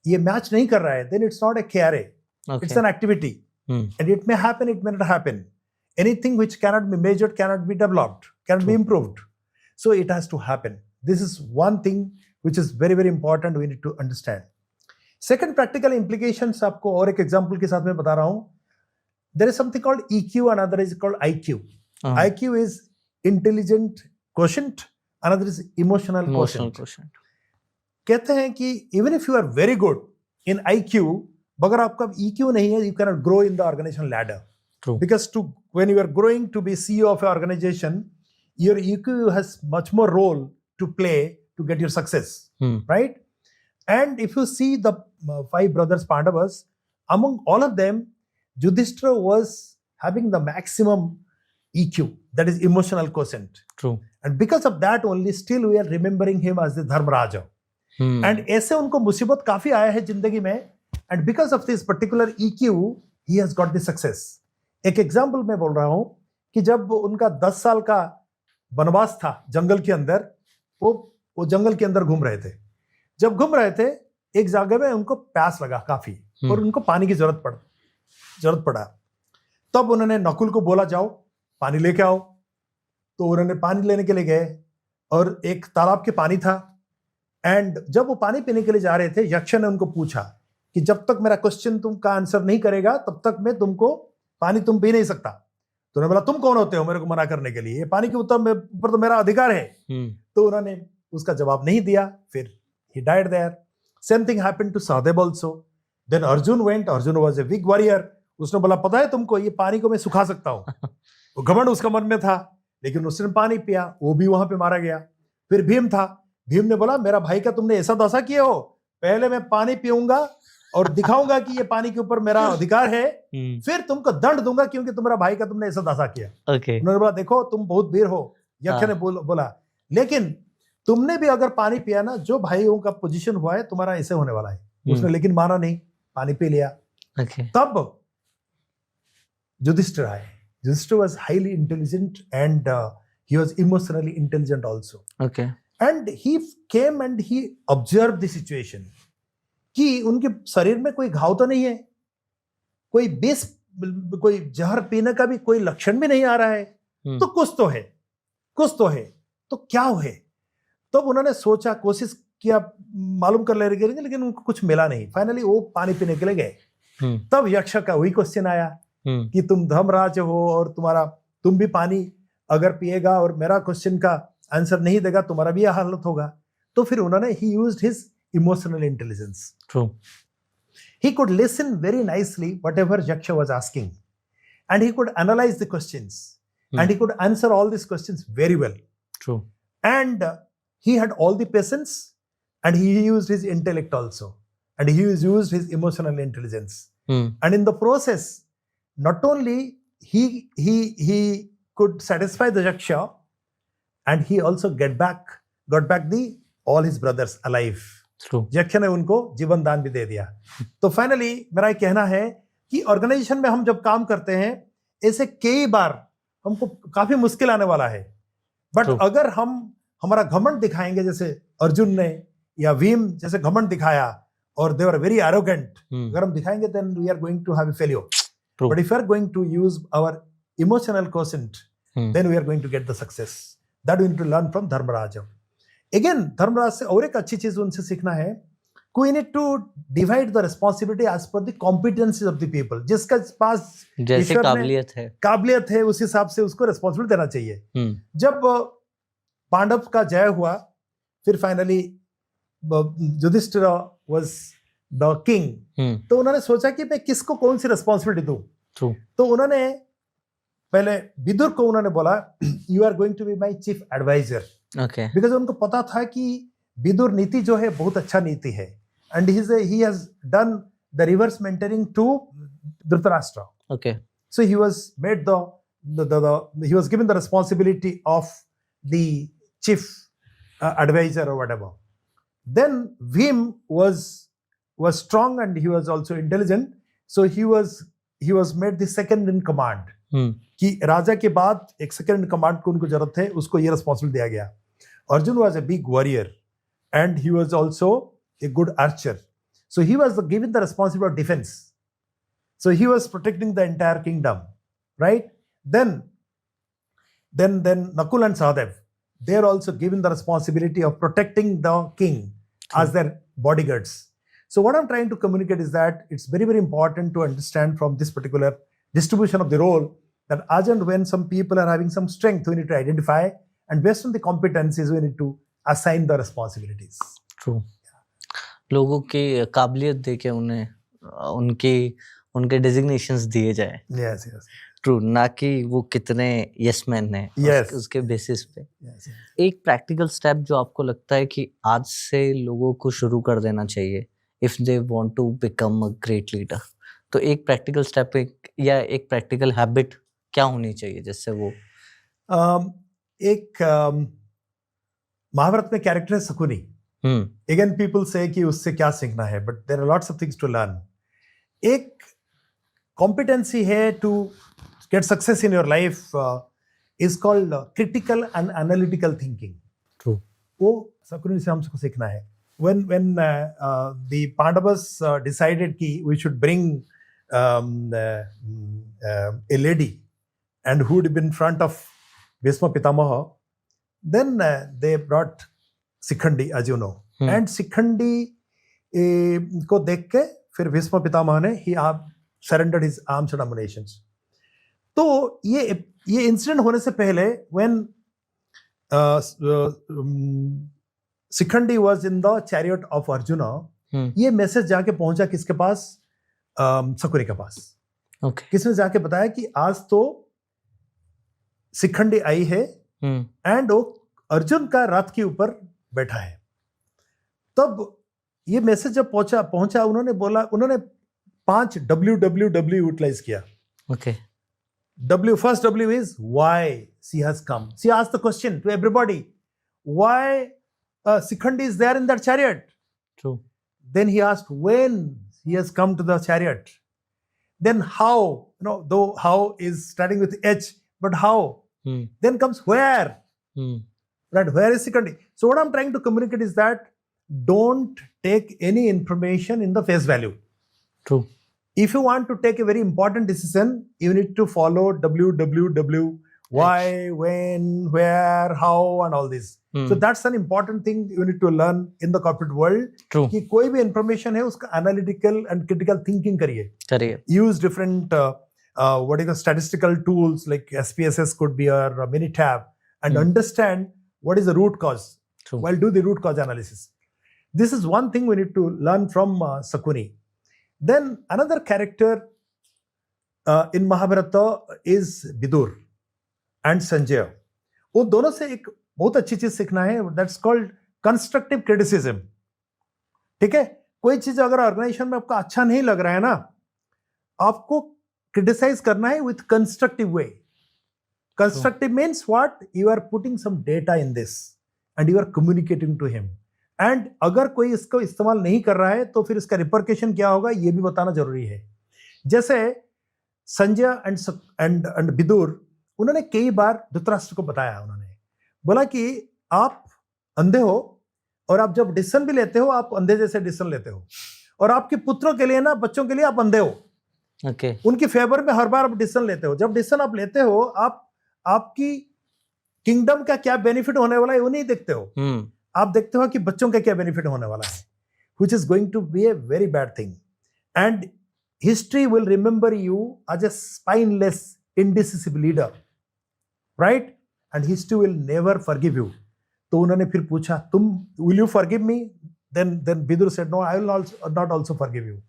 ये match नहीं कर रहा है, then it's not a care. Okay. It's an activity. And it may happen, it may not happen. Anything which cannot be measured cannot be developed, cannot be improved. So it has to happen. This is one thing which is very, very important we need to understand. Second practical implications आपको और एक example के साथ में बता रहा हूँ. There is something called EQ, another is called IQ. IQ is intelligent quotient, another is emotional quotient. कहते हैं कि even if you are very good in IQ, अगर आपका EQ नहीं है, you cannot grow in the organization ladder. True. Because when you are growing to be CEO of an organization, your EQ has much more role to play to get your success, right? And if you see the 5 brothers Pandavas, among all of them, Yudhishthira was having the maximum EQ, that is emotional quotient. True. And because of that only, still we are remembering him as the Dharmaraja. And ऐसे उनको मुसीबत काफी आया है जिंदगी में, and because of this particular EQ, he has got the success. एक example मैं बोल रहा हूं कि जब उनका 10 साल का वनवास था जंगल के अंदर, वो जंगल के अंदर घूम रहे थे. जब घूम रहे थे, एक जगह में उनको प्यास लगा काफी और उनको पानी की जरूरत पड़ा. तब उन्होंने नकुल को बोला, जाओ पानी लेके आओ. तो उन्होंने पानी लेने के लिए गए और एक तालाब के पानी था. एंड जब वो पानी पीने के लिए जा रहे थे, यक्ष ने उनको पूछा कि जब तक मेरा क्वेश्चन तुम का आंसर नहीं करेगा तब तक मैं तुमको पानी तुम पी नहीं सकता. तो उन्होंने बोला, तुम कौन होते हो मेरे को मना करने के लिए? ये पानी के ऊपर तो मेरा अधिकार है. तो उन्होंने उसका जवाब नहीं दिया. फिर he died there. Same thing happened to Sahdev also. Then Arjun went. Arjun was a big warrior. उसने बोला, पता है तुमको ये पानी को मैं सुखा सकता हूँ. वो घमंड उसका मन में था, लेकिन उसने पानी पिया, वो भी वहां पे मारा गया. फिर भीम था. भीम ने बोला, मेरा भाई का तुमने ऐसा दशा किए हो, पहले मैं पानी पीऊंगा और दिखाऊंगा कि ये पानी के ऊपर मेरा अधिकार है, फिर तुमको दंड दूंगा क्योंकि तुम्हारा भाई का तुमने ऐसा दशा किया. उन्होंने बोला, देखो तुम बहुत वीर हो. यक्ष ने बोला, लेकिन तुमने भी अगर पानी पिया ना, जो भाइयों का पोजीशन हुआ है तुम्हारा ऐसे होने वाला है. उसने लेकिन माना नहीं, पानी पी लिया. तब युधिष्ठिर आए. Yudhishthira was highly intelligent and he was emotionally intelligent also. And he came and he observed the situation कि उनके शरीर में कोई घाव तो नहीं है, कोई विष, कोई जहर पीने का भी कोई लक्षण भी नहीं आ रहा है. तो कुछ तो है, तो क्या है? तब उन्होंने सोचा, कोशिश किया मालूम कर लेंगे, लेकिन उनको कुछ मिला नहीं. फाइनली वो पानी पीने के लिए गए. तब यक्ष का वही क्वेश्चन आया कि तुम धर्मराज हो और तुम भी पानी अगर पिएगा और मेरा क्वेश्चन का आंसर नहीं देगा, तुम्हारा भी यह हालत होगा. तो फिर उन्होंने he used his emotional intelligence. True. He could listen very nicely whatever Yaksha was asking, and he could analyze the questions, and he could answer all these questions very well. True. And he had all the patience, and he used his intellect also, and he used his emotional intelligence. And in the process, not only he could satisfy the Yaksha, and he also got back all his brothers alive. True. यक्ष ने उनको जीवन दान भी दे दिया. तो finally मेरा ये कहना है कि ऑर्गेनाइजेशन में हम जब काम करते हैं, ऐसे कई बार हमको काफी मुश्किल आने वाला है. बट अगर हम हमारा घमंड दिखाएंगे, जैसे अर्जुन ने या भीम जैसे घमंड दिखाया और दे वर वेरी एरोगेंट, अगर हम दिखाएंगे then we are going to have a failure. But if we are going to use our emotional quotient, then we are going to get the success. That we need to learn from Dharmaraj. Again Dharmaraj से और एक अच्छी चीज उनसे सीखना है, we need to divide the responsibility as per the competencies of the people. जिसका पास जैसे काबिलियत है उस हिसाब से उसको रिस्पॉन्सिबिलिटी देना चाहिए. जब पांडव का जय हुआ, फिर finally Yudhishthir was the king, तो उन्होंने सोचा कि मैं किसको कौन सी रिस्पॉन्सिबिलिटी दूं. तो उन्होंने पहले विदुर को उन्होंने बोला, you are going to be my chief advisor. Because उनको पता था कि विदुर नीति जो है बहुत अच्छा नीति है, and he has done the reverse mentoring to Dhritarashtra. So he was made he was given the responsibility of the chief advisor or whatever. Then Bhim was was strong and he was also intelligent. So he was made the second in command. कि राजा के बाद एक second in command को उनको जरूरत है, उसको ये responsibility दिया गया. Arjun was a big warrior and he was also a good archer. So he was given the responsibility of defense. So he was protecting the entire kingdom, right? Then Nakul and Sahadev, they are also given the responsibility of protecting the king as their bodyguards. So what I'm trying to communicate is that it's very, very important to understand from this particular distribution of the role that as and when some people are having some strength, we need to identify, and based on the competencies, we need to assign the responsibilities. True. लोगों की काबिलियत देके उन्हें उनके designations दिए जाए. Yes. True, ना कि वो कितने यस मैन है. Yes. उसके बेसिस पे. Yes. एक प्रैक्टिकल स्टेप जो आपको लगता है कि आज से लोगों को शुरू कर देना चाहिए if they want to become a great leader, तो एक प्रैक्टिकल स्टेप या एक प्रैक्टिकल हैबिट क्या होनी चाहिए जिससे वो एक महाभारत में कैरेक्टर है शकुनी. अगेन पीपल से कि उससे क्या सीखना है, but there are lots of things to learn. एक कॉम्पिटेंसी है to get success in your life is called critical and analytical thinking. True. वो शकुनी से हमको सीखना है. when the Pandavas decided ki we should bring a lady and who would be in front of Bhishma Pitamaha, then they brought Sikhandi, as you know. And Sikhandi को देख के फिर भीष्म पितामह ने he surrendered his arms and ammunitions. तो ये incident होने से पहले when Sikhandi was in the chariot of Arjuna, ये मैसेज जाके पहुंचा किसके पास? शकुनी के पास. Okay. किसने जाके बताया कि आज तो शिखंडी आई है एंड वो अर्जुन का रथ के ऊपर बैठा है. तब ये मैसेज जब पहुंचा उन्होंने 5 WWW यूटिलाइज किया. Okay. First W is why she has come. She asked the question to everybody, why Sikhandi is there in that chariot? True. Then he asked when he has come to the chariot. Then how, though how is starting with H, but how? Then comes where. Right, where is Sikhandi? So what I'm trying to communicate is that don't take any information in the face value. True. If you want to take a very important decision, you need to follow WWW, why, when, where, how, and all this. So that's an important thing you need to learn in the corporate world. True. कि कोई भी information है उसका analytical and critical thinking करिए. Use different statistical tools like SPSS could be or Minitab and understand what is the root cause. True. While do the root cause analysis. This is one thing we need to learn from Shakuni. Then another character in Mahabharata is Vidur and Sanjay. वो दोनों से एक बहुत अच्छी चीज सीखना है. That's called constructive criticism. ठीक है, कोई चीज अगर ऑर्गेनाइजेशन में आपको अच्छा नहीं लग रहा है ना, आपको क्रिटिसाइज करना है with constructive way. Constructive means what? You are putting some data in this and you are communicating to him. And अगर कोई इसको इस्तेमाल नहीं कर रहा है तो फिर इसका रिपरकेशन क्या होगा ये भी बताना जरूरी है. जैसे संजय एंड विदुर, उन्होंने कई बार धृतराष्ट्र को बताया, उन्होंने बोला कि आप अंधे हो और आप जब डिसीजन भी लेते हो आप अंधे जैसे डिसीजन लेते हो, और आपके पुत्रों के लिए ना, बच्चों के लिए आप अंधे हो. Okay. उनकी फेवर में हर बार आप डिसीजन लेते हो. जब डिसीजन आप लेते हो, आपकी किंगडम का क्या बेनिफिट होने वाला है वो नहीं देखते हो. आप देखते हो कि बच्चों का क्या बेनिफिट होने वाला है, which is going to be a very bad thing. And history will remember you as a spineless, indecisive leader, right? And history will never forgive you. तो उन्होंने फिर पूछा, will you forgive me? Then Vidur said, no, I will not also forgive you,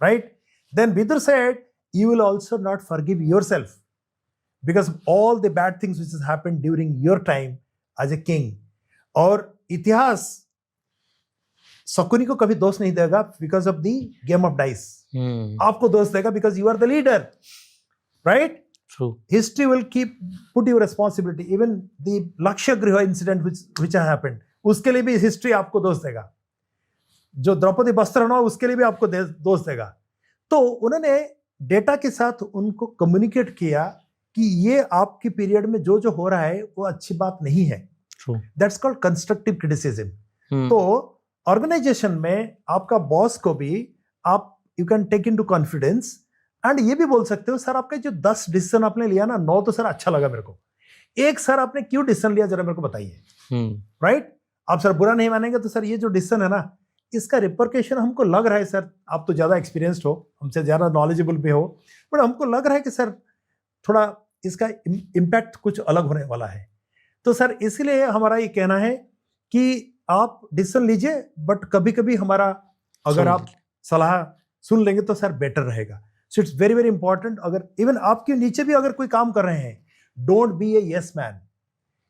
right? Then Vidur said, you will also not forgive yourself because of all the bad things which has happened during your time as a king. और इतिहास शकुनी को कभी दोष नहीं देगा because of the game of dice. आपको दोष देगा because you are the leader, right? True. History will put you responsibility. Even the Lakshya Griha incident which happened, उसके लिए भी हिस्ट्री आपको दोष देगा. जो द्रौपदी वस्त्र हनवा उसके लिए भी आपको दोष देगा। तो उन्होंने डेटा के साथ उनको कम्युनिकेट किया कि ये आपके पीरियड में जो जो हो रहा है वो अच्छी बात नहीं है। That's called constructive criticism. तो ऑर्गेनाइजेशन में आपका बॉस को भी आप you can take into confidence and ये भी बोल सकते हो सर आपका जो 10 डिसीजन आपने लिया ना 9 तो सर अच्छा लगा मेरे को, एक सर आपने क्यों डिसीजन लिया जरा मेरे को बताइए। राइट? आप सर बुरा नहीं मानेंगे तो सर ये जो डिसीजन है ना इसका रिपरकेशन हमको लग रहा है सर, आप तो ज्यादा एक्सपीरियंस्ड हो, हमसे ज्यादा नॉलेजेबल भी हो, बट हमको लग रहा है कि सर थोड़ा इसका इम्पैक्ट कुछ अलग होने वाला है। तो सर इसीलिए हमारा ये कहना है कि आप डिसीजन लीजिए बट कभी कभी हमारा अगर आप सलाह सुन लेंगे तो सर बेटर रहेगा। सो इट्स वेरी वेरी इंपॉर्टेंट। अगर इवन आपके नीचे भी अगर कोई काम कर रहे हैं, don't be A yes man.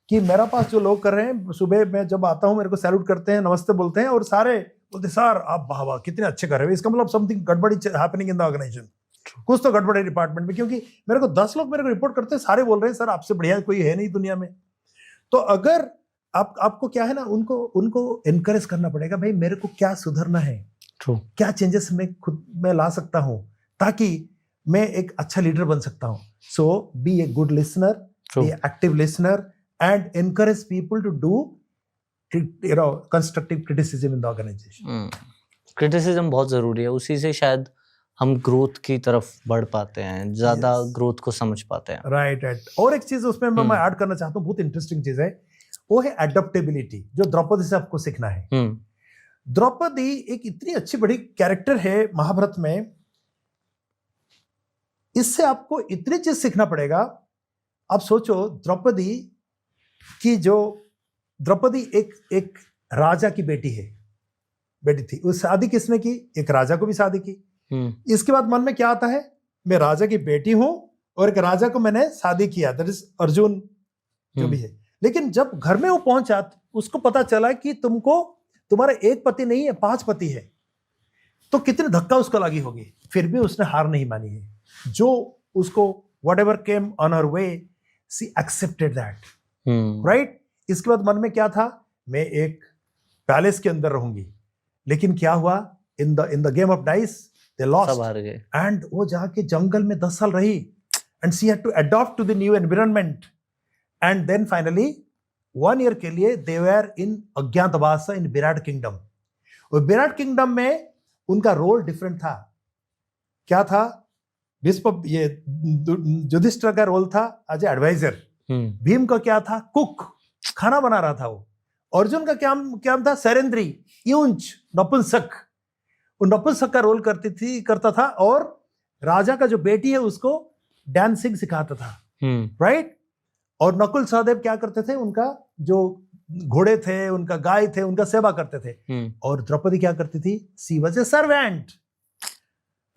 कि मेरा पास जो लोग कर रहे हैं, सुबह मैं जब आता हूं मेरे को सैल्यूट करते हैं, नमस्ते बोलते हैं और सारे बोलते सर आप वाह वाह कितने अच्छे कर रहे हो, इसका मतलब समथिंग गड़बड़ी हैपनिंग इन द ऑर्गेनाइजेशन, कुछ तो गड़बड़ है डिपार्टमेंट में। क्योंकि मेरे को 10 लोग मेरे को रिपोर्ट करते हैं, सारे बोल रहे हैं सर आपसे बढ़िया कोई है नहीं दुनिया में। तो अगर आपको क्या है ना, उनको एनकरेज करना पड़ेगा, भाई मेरे को क्या सुधरना है, क्या चेंजेस मैं खुद में ला सकता हूं ताकि मैं एक अच्छा लीडर बन सकता हूं। So be a good listener, be active listener and encourage people to do constructive criticism in the organization. Criticism बहुत जरूरी है, उसी से शायद हम ग्रोथ की तरफ बढ़ पाते हैं, ज्यादा ग्रोथ को समझ पाते हैं। राइट। और एक चीज उसमें मैं ऐड करना चाहता हूँ, बहुत इंटरेस्टिंग चीज है, वो है एडेप्टेबिलिटी, जो द्रौपदी से आपको सीखना है। द्रौपदी एक इतनी अच्छी बड़ी कैरेक्टर है महाभारत में, इससे आपको इतनी चीज सीखना पड़ेगा। आप सोचो द्रौपदी एक राजा की बेटी थी, उस शादी किसने की? एक राजा को भी शादी की। इसके बाद मन में क्या आता है, मैं राजा की बेटी हूं और एक राजा को मैंने शादी किया, दैट इज अर्जुन जो भी है। लेकिन जब घर में वो पहुंचा उसको पता चला कि तुम्हारा एक पति नहीं है, 5 पति है, तो कितने धक्का उसको लगी होगी। फिर भी उसने हार नहीं मानी है, जो उसको whatever came on her way, she accepted that, right? इसके बाद मन में क्या था, मैं एक पैलेस के अंदर रहूंगी, लेकिन क्या हुआ, in the game of dice they lost, and वो जाके जंगल में 10 साल रही, and she had to adopt to the new environment, and then finally 1 year के लिए they were in अज्ञातवास in Virat kingdom. और विराट किंगडम में उनका रोल डिफरेंट था। क्या था? युधिष्ठिर का रोल था एज एडवाइजर, भीम का क्या था? कुक, खाना बना रहा था वो। अर्जुन का क्या था? सरेंद्री, यूंच, नपुंसक, नपुंसक का रोल करता था, और राजा का जो बेटी है उसको डांसिंग सिखाता था, राइट? और नकुल सहदेव क्या करते थे? उनका जो घोड़े थे, उनका गाय थे, उनका सेवा करते थे। और द्रौपदी क्या करती थी? She was a servant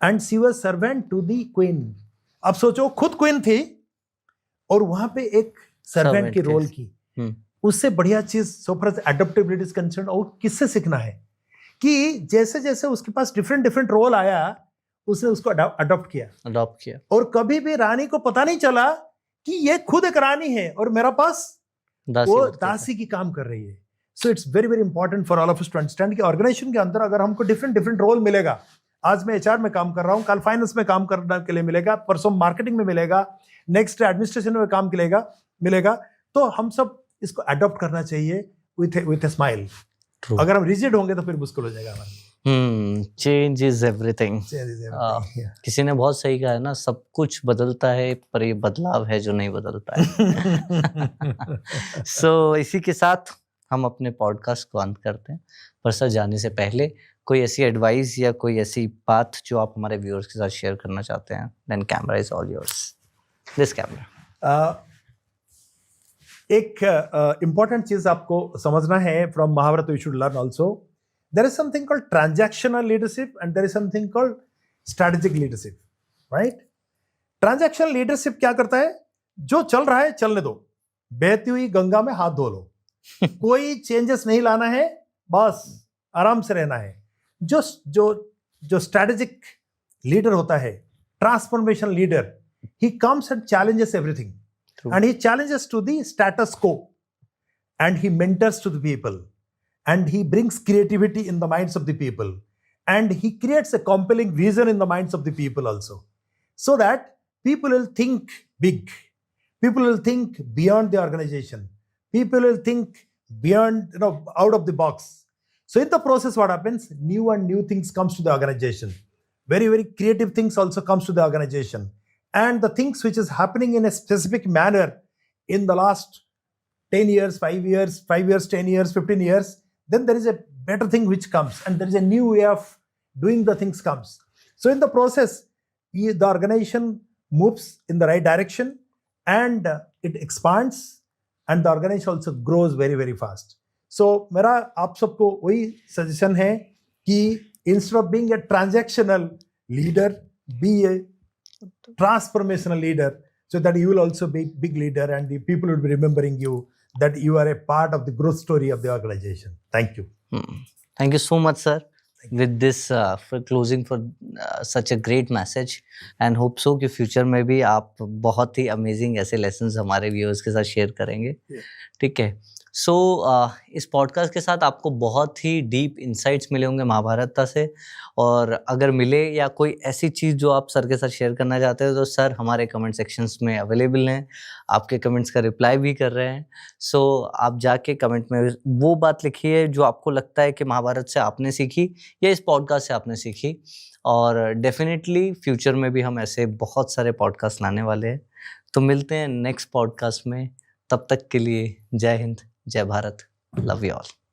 and she was servant to the queen. अब सोचो, खुद क्वीन थी और वहां पे एक सर्वेंट की रोल की। उससे बढ़िया चीज सो फार एडप्टेबिलिटी इज कंसर्न, और किससे सीखना है कि जैसे जैसे उसके पास डिफरेंट रोल आया, उसने उसको अडॉप्ट किया। और कभी भी रानी को पता नहीं चला कि ये खुद एक रानी है और मेरा पास वो दासी की काम कर रही है। So it's very very important for all of us to understand कि ऑर्गेनाइजेशन के अंदर अगर हमको डिफरेंट रोल मिलेगा, आज मैं एचआर में काम कर रहा हूँ, कल फाइनेंस में काम करने के लिए मिलेगा, परसों मार्केटिंग में मिलेगा, नेक्स्ट एडमिनिस्ट्रेशन में काम मिलेगा, तो हम सब इसको अडॉप्ट करना चाहिए विथ ए स्माइल। अगर हम रिजिड होंगे तो फिर मुश्किल हो जाएगा हमारा। Change is everything. किसी ने बहुत सही कहा है ना, सब कुछ बदलता है पर ये बदलाव है जो नहीं बदलता है। सो इसी के साथ हम अपने पॉडकास्ट को अंत करते हैं। पर सर जाने से पहले कोई ऐसी एडवाइस या कोई ऐसी बात जो आप हमारे व्यूअर्स के साथ शेयर करना चाहते हैं, then camera is all yours. This camera. एक इंपॉर्टेंट चीज आपको समझना है from Mahabharat, you should learn also, there is something called transactional leadership and there is something called strategic leadership, right? Transactional leadership क्या करता है? जो चल रहा है चलने दो, बहती हुई गंगा में हाथ धो लो, कोई चेंजेस नहीं लाना है, बस आराम से रहना है। जो स्ट्रेटेजिक लीडर होता है, transformation leader, he comes and challenges everything, and he challenges to the status quo and he mentors to the people and he brings creativity in the minds of the people, and he creates a compelling vision in the minds of the people also, so that people will think big, people will think beyond the organization, people will think beyond, out of the box. So in the process, what happens? New things comes to the organization. Very, very creative things also comes to the organization. And the things which is happening in a specific manner in the last 10 years, 5 years, 10 years, 15 years, then there is a better thing which comes, and there is a new way of doing the things comes. So in the process, the organization moves in the right direction, and it expands, and the organization also grows very, very fast. So मेरा आप सबको वही suggestion है कि instead of being a transactional leader, be a transformational leader, so that you will also be big leader, and the people will be remembering you, that you are a part of the growth story of the organization. Thank you. Thank you so much, sir. With this for closing for such a great message, and hope so कि future में भी आप बहुत ही amazing ऐसे lessons हमारे viewers के साथ share करेंगे. ठीक है. सो इस पॉडकास्ट के साथ आपको बहुत ही डीप इंसाइट्स मिले होंगे महाभारत से, और अगर मिले या कोई ऐसी चीज़ जो आप सर के साथ शेयर करना चाहते हो तो सर हमारे कमेंट सेक्शंस में अवेलेबल हैं, आपके कमेंट्स का रिप्लाई भी कर रहे हैं. सो आप जाके कमेंट में वो बात लिखिए जो आपको लगता है कि महाभारत से आपने सीखी या इस पॉडकास्ट से आपने सीखी, और डेफिनेटली फ्यूचर में भी हम ऐसे बहुत सारे पॉडकास्ट लाने वाले हैं. तो मिलते हैं नेक्स्ट पॉडकास्ट में. तब तक के लिए जय हिंद, जय भारत, लव यू ऑल.